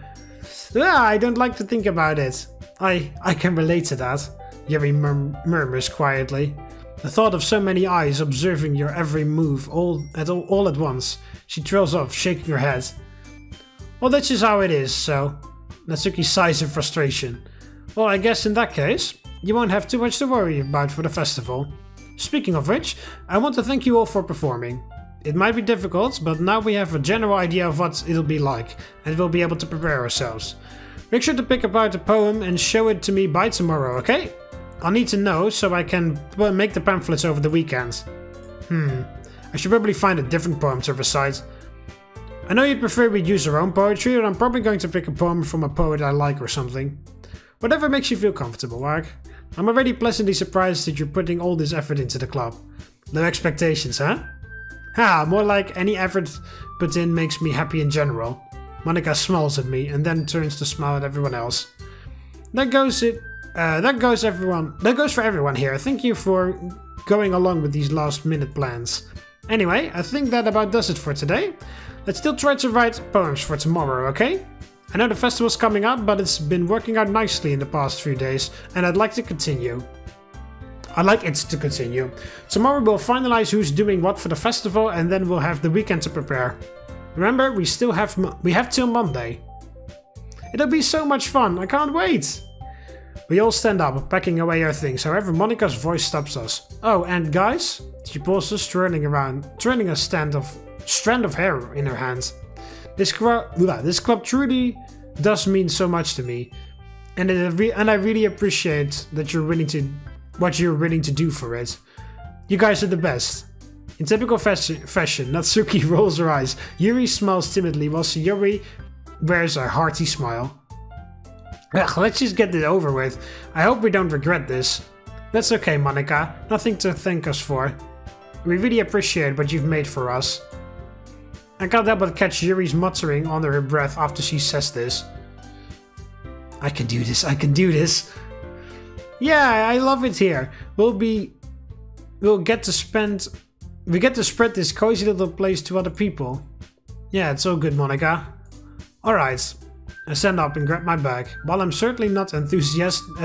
I don't like to think about it. I can relate to that, Yuri murmurs quietly. The thought of so many eyes observing your every move all at once. She trails off, shaking her head. Well, that's just how it is, so... Natsuki sighs in frustration. Well, I guess in that case, you won't have too much to worry about for the festival. Speaking of which, I want to thank you all for performing. It might be difficult, but now we have a general idea of what it'll be like, and we'll be able to prepare ourselves. Make sure to pick apart the poem and show it to me by tomorrow, okay? I'll need to know so I can make the pamphlets over the weekend. I should probably find a different poem to recite. I know you'd prefer we'd use our own poetry, but I'm probably going to pick a poem from a poet I like or something. Whatever makes you feel comfortable, Mark. I'm already pleasantly surprised that you're putting all this effort into the club. No expectations, huh? More like any effort put in makes me happy in general. Monika smiles at me and then turns to smile at everyone else. That goes for everyone here. Thank you for going along with these last minute plans. Anyway, I think that about does it for today. Let's still try to write poems for tomorrow, okay? I know the festival's coming up, but it's been working out nicely in the past few days, and I'd like to continue. I'd like it to continue. Tomorrow we'll finalize who's doing what for the festival, and then we'll have the weekend to prepare. Remember, we have till Monday. It'll be so much fun, I can't wait! We all stand up, packing away our things, however Monika's voice stops us. Oh, and guys? She pauses, twirling a strand of hair in her hand. This club truly does mean so much to me, and I really appreciate that what you're willing to do for it. You guys are the best. In typical fashion, Natsuki rolls her eyes. Yuri smiles timidly while Sayori wears a hearty smile. Ugh, let's just get it over with. I hope we don't regret this. That's okay, Monika. Nothing to thank us for. We really appreciate what you've made for us. I can't help but catch Yuri's muttering under her breath after she says this. I can do this, I can do this. Yeah, I love it here. We get to spread this cozy little place to other people. Yeah, it's all good, Monika. Alright. I stand up and grab my bag. While I'm certainly not as enthusiastic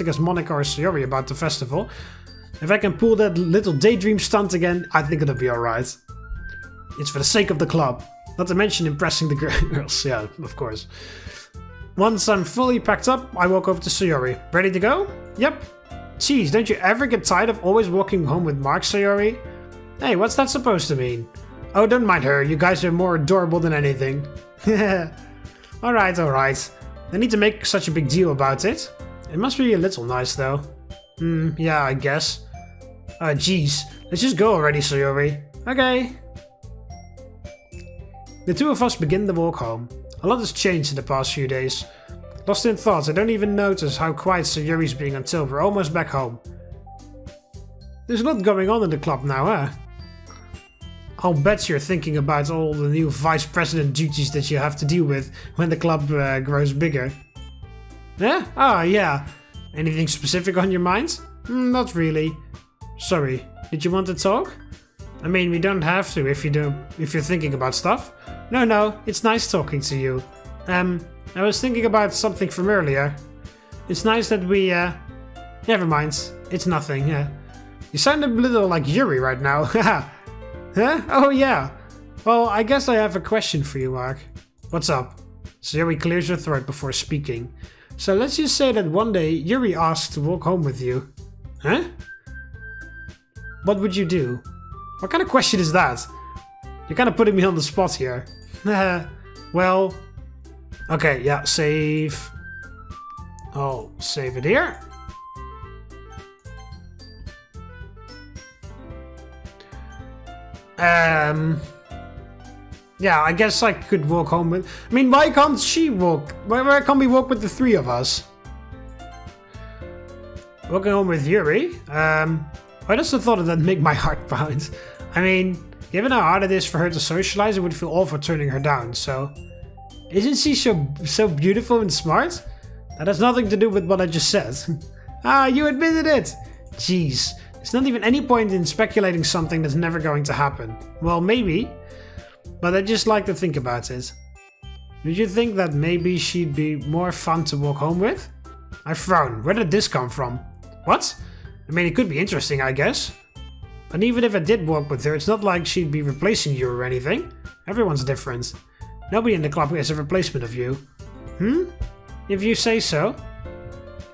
as Monika or Sayori about the festival, if I can pull that little daydream stunt again, I think it'll be alright. It's for the sake of the club. Not to mention impressing the girls. Yeah, of course. Once I'm fully packed up, I walk over to Sayori. Ready to go? Yep. Jeez, don't you ever get tired of always walking home with Mark, Sayori? Hey, what's that supposed to mean? Oh, don't mind her. You guys are more adorable than anything. Alright, alright. No need to make such a big deal about it. It must be a little nice, though. Yeah, I guess. Jeez. Let's just go already, Sayori. Okay. The two of us begin the walk home. A lot has changed in the past few days. Lost in thoughts, I don't even notice how quiet Sayori's being until we're almost back home. There's a lot going on in the club now, huh? I'll bet you're thinking about all the new vice president duties that you have to deal with when the club grows bigger. Yeah? Ah, yeah. Anything specific on your mind? Not really. Sorry, did you want to talk? I mean, we don't have to if you're thinking about stuff. No, it's nice talking to you. I was thinking about something from earlier. It's nice that we, never mind. It's nothing, yeah. You sound a little like Yuri right now. Huh? Oh yeah. Well, I guess I have a question for you, Mark. What's up? Sayori clears her throat before speaking. So let's just say that one day Yuri asked to walk home with you. Huh? What would you do? What kind of question is that? You're kind of putting me on the spot here. Well... Okay, yeah, save... I'll save it here. Yeah, I guess I could walk home with... I mean, why can't she walk? Why can't we walk with the three of us? Walking home with Yuri? Why does the thought of that make my heart pound? I mean, given how hard it is for her to socialize, it would feel awful turning her down, so... Isn't she so beautiful and smart? That has nothing to do with what I just said. Ah, you admitted it! Jeez, there's not even any point in speculating something that's never going to happen. Well, maybe, but I just like to think about it. Did you think that maybe she'd be more fun to walk home with? I frown. Where did this come from? What? I mean, it could be interesting, I guess. But even if I did walk with her, it's not like she'd be replacing you or anything. Everyone's different. Nobody in the club is a replacement of you. If you say so.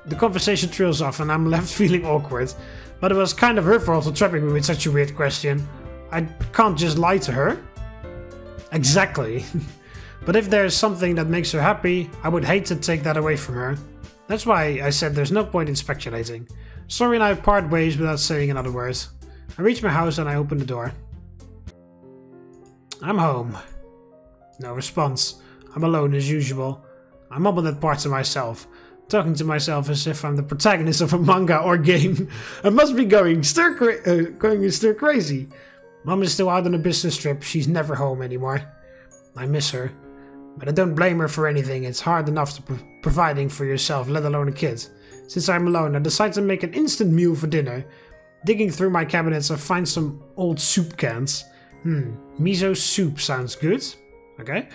The conversation trails off and I'm left feeling awkward. But it was kind of her fault for trapping me with such a weird question. I can't just lie to her. Exactly. But if there's something that makes her happy, I would hate to take that away from her. That's why I said there's no point in speculating. Sayori and I part ways without saying another word. I reach my house and I open the door. I'm home. No response. I'm alone as usual. I mumbled that part to myself, talking to myself as if I'm the protagonist of a manga or game. I must be going stir crazy. Mom is still out on a business trip. She's never home anymore. I miss her. But I don't blame her for anything. It's hard enough to providing for yourself, let alone a kid. Since I'm alone, I decide to make an instant meal for dinner. Digging through my cabinets, I find some old soup cans. Miso soup sounds good. Okay.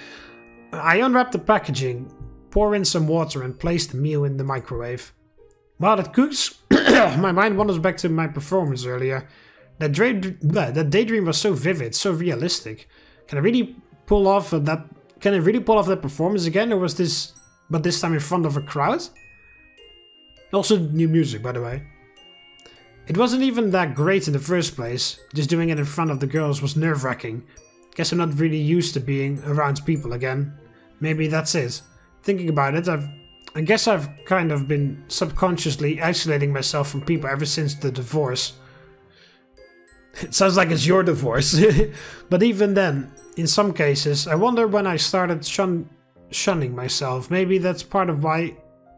I unwrap the packaging, pour in some water and place the meal in the microwave. While it cooks, my mind wanders back to my performance earlier. That daydream was so vivid, so realistic. Can I really pull off that performance again, or was this time in front of a crowd? Also new music, by the way. It wasn't even that great in the first place. Just doing it in front of the girls was nerve-wracking. Guess I'm not really used to being around people again. Maybe that's it. Thinking about it, I guess I've kind of been subconsciously isolating myself from people ever since the divorce. It sounds like it's your divorce. But even then, in some cases, I wonder when I started shunning myself. Maybe that's part of why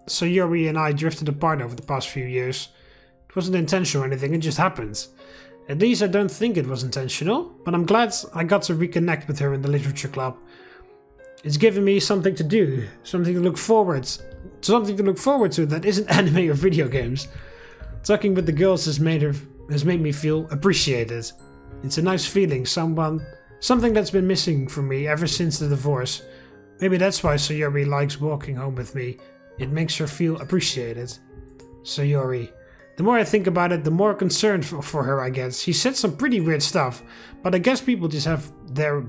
Sayori and I drifted apart over the past few years. It wasn't intentional or anything, it just happened. At least I don't think it was intentional, but I'm glad I got to reconnect with her in the literature club. It's given me something to do, something to look forward to that isn't anime or video games. Talking with the girls has made me feel appreciated. It's a nice feeling, something that's been missing from me ever since the divorce. Maybe that's why Sayori likes walking home with me. It makes her feel appreciated. Sayori. The more I think about it, the more concerned for her I get. She said some pretty weird stuff, but I guess people just have their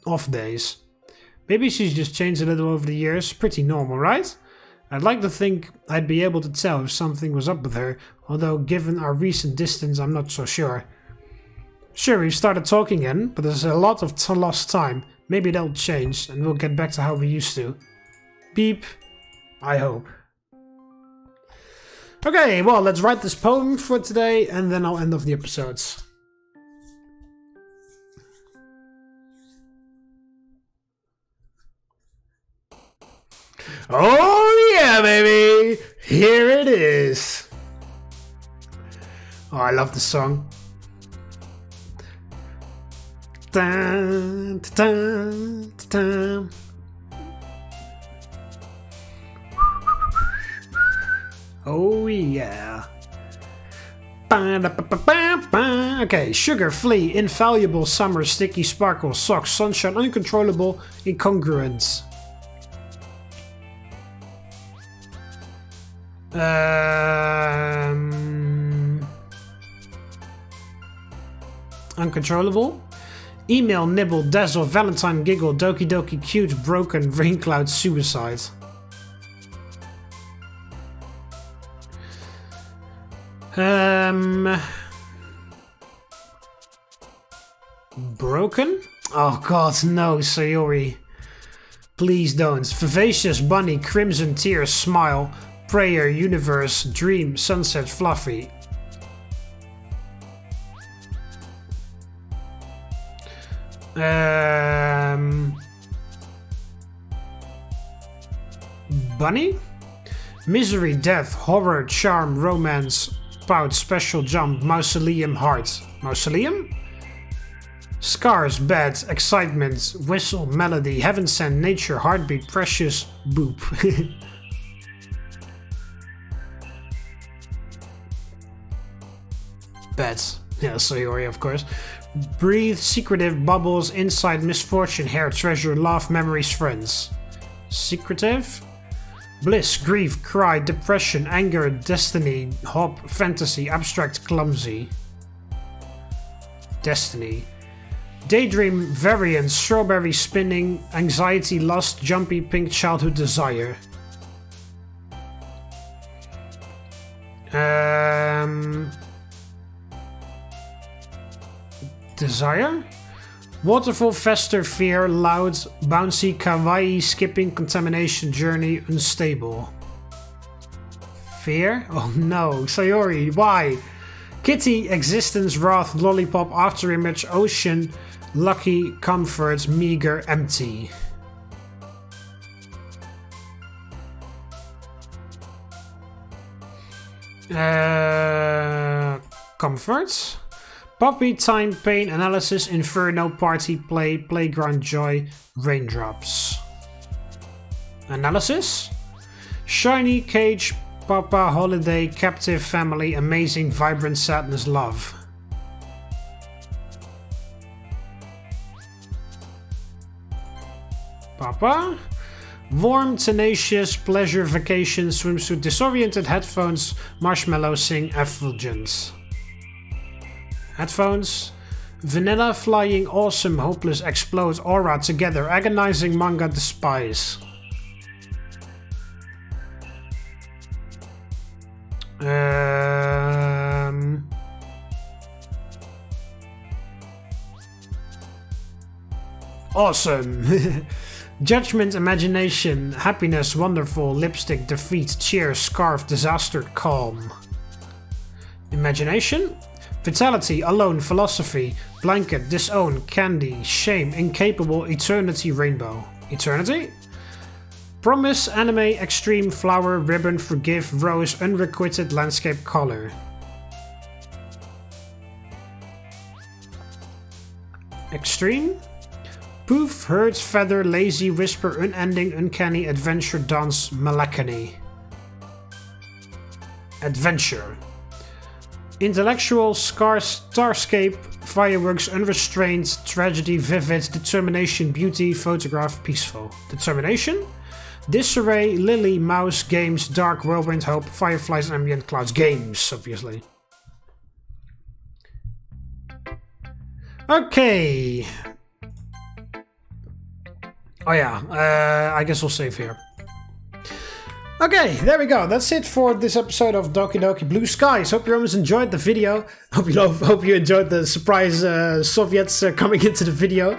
off days. Maybe she's just changed a little over the years. Pretty normal, right? I'd like to think I'd be able to tell if something was up with her, although given our recent distance I'm not so sure. Sure, we've started talking again, but there's a lot of lost time. Maybe that'll change and we'll get back to how we used to. Beep. I hope. Okay, well, let's write this poem for today and then I'll end off the episodes. Oh yeah, baby! Here it is! Oh, I love this song. Dun, dun, dun, dun. Oh yeah. Okay, sugar, flea, infallible, summer, sticky, sparkle, socks, sunshine, uncontrollable, incongruent. Uncontrollable. Email, nibble, dazzle, valentine, giggle, doki doki, cute, broken, rain cloud, suicide. Broken? Oh god, no, Sayori. Please don't. Vivacious, bunny, crimson tears, smile, prayer, universe, dream, sunset, fluffy. Bunny? Misery, death, horror, charm, romance, pout, special jump, mausoleum, heart. Mausoleum? Scars, bad, excitement, whistle, melody, heaven sent, nature, heartbeat, precious, boop. Bad. Yeah, Sayori, of course. Breathe, secretive, bubbles, inside, misfortune, hair, treasure, love, memories, friends. Secretive? Bliss, grief, cry, depression, anger, destiny, hop, fantasy, abstract, clumsy. Destiny. Daydream, variance, strawberry, spinning, anxiety, lust, jumpy, pink, childhood, desire. Desire? Waterfall, fester, fear, loud, bouncy, kawaii, skipping, contamination, journey, unstable. Fear? Oh no, Sayori, why? Kitty, existence, wrath, lollipop, afterimage, ocean, lucky, comfort, meager, empty. Comfort? Puppy, time, pain, analysis, inferno, party, play, playground, joy, raindrops. Analysis? Shiny, cage, papa, holiday, captive, family, amazing, vibrant, sadness, love. Papa? Warm, tenacious, pleasure, vacation, swimsuit, disoriented, headphones, marshmallow, sing, effulgence. Headphones. Vanilla, flying, awesome, hopeless, explode, aura, together, agonizing, manga, despise. Awesome. Judgment, imagination, happiness, wonderful, lipstick, defeat, cheer, scarf, disaster, calm. Imagination? Vitality, alone, philosophy, blanket, disown, candy, shame, incapable, eternity, rainbow. Eternity? Promise, anime, extreme, flower, ribbon, forgive, rose, unrequited, landscape, color. Extreme? Poof, hurt, feather, lazy, whisper, unending, uncanny, adventure, dance, melancholy. Adventure. Intellectual, starscape, fireworks, unrestrained, tragedy, vivid, determination, beauty, photograph, peaceful. Determination? Disarray, lily, mouse, games, dark, whirlwind, hope, fireflies, ambient clouds. Games, obviously. Okay. Oh yeah, I guess I'll save here. Okay, there we go. That's it for this episode of Doki Doki Blue Skies. Hope you almost enjoyed the video. Hope you enjoyed the surprise Soviets coming into the video.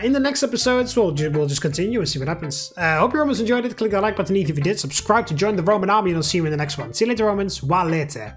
In the next episodes, we'll just continue and see what happens. Hope you almost enjoyed it. Click the like button if you did. Subscribe to join the Roman army and I'll see you in the next one. See you later, Romans. Walete.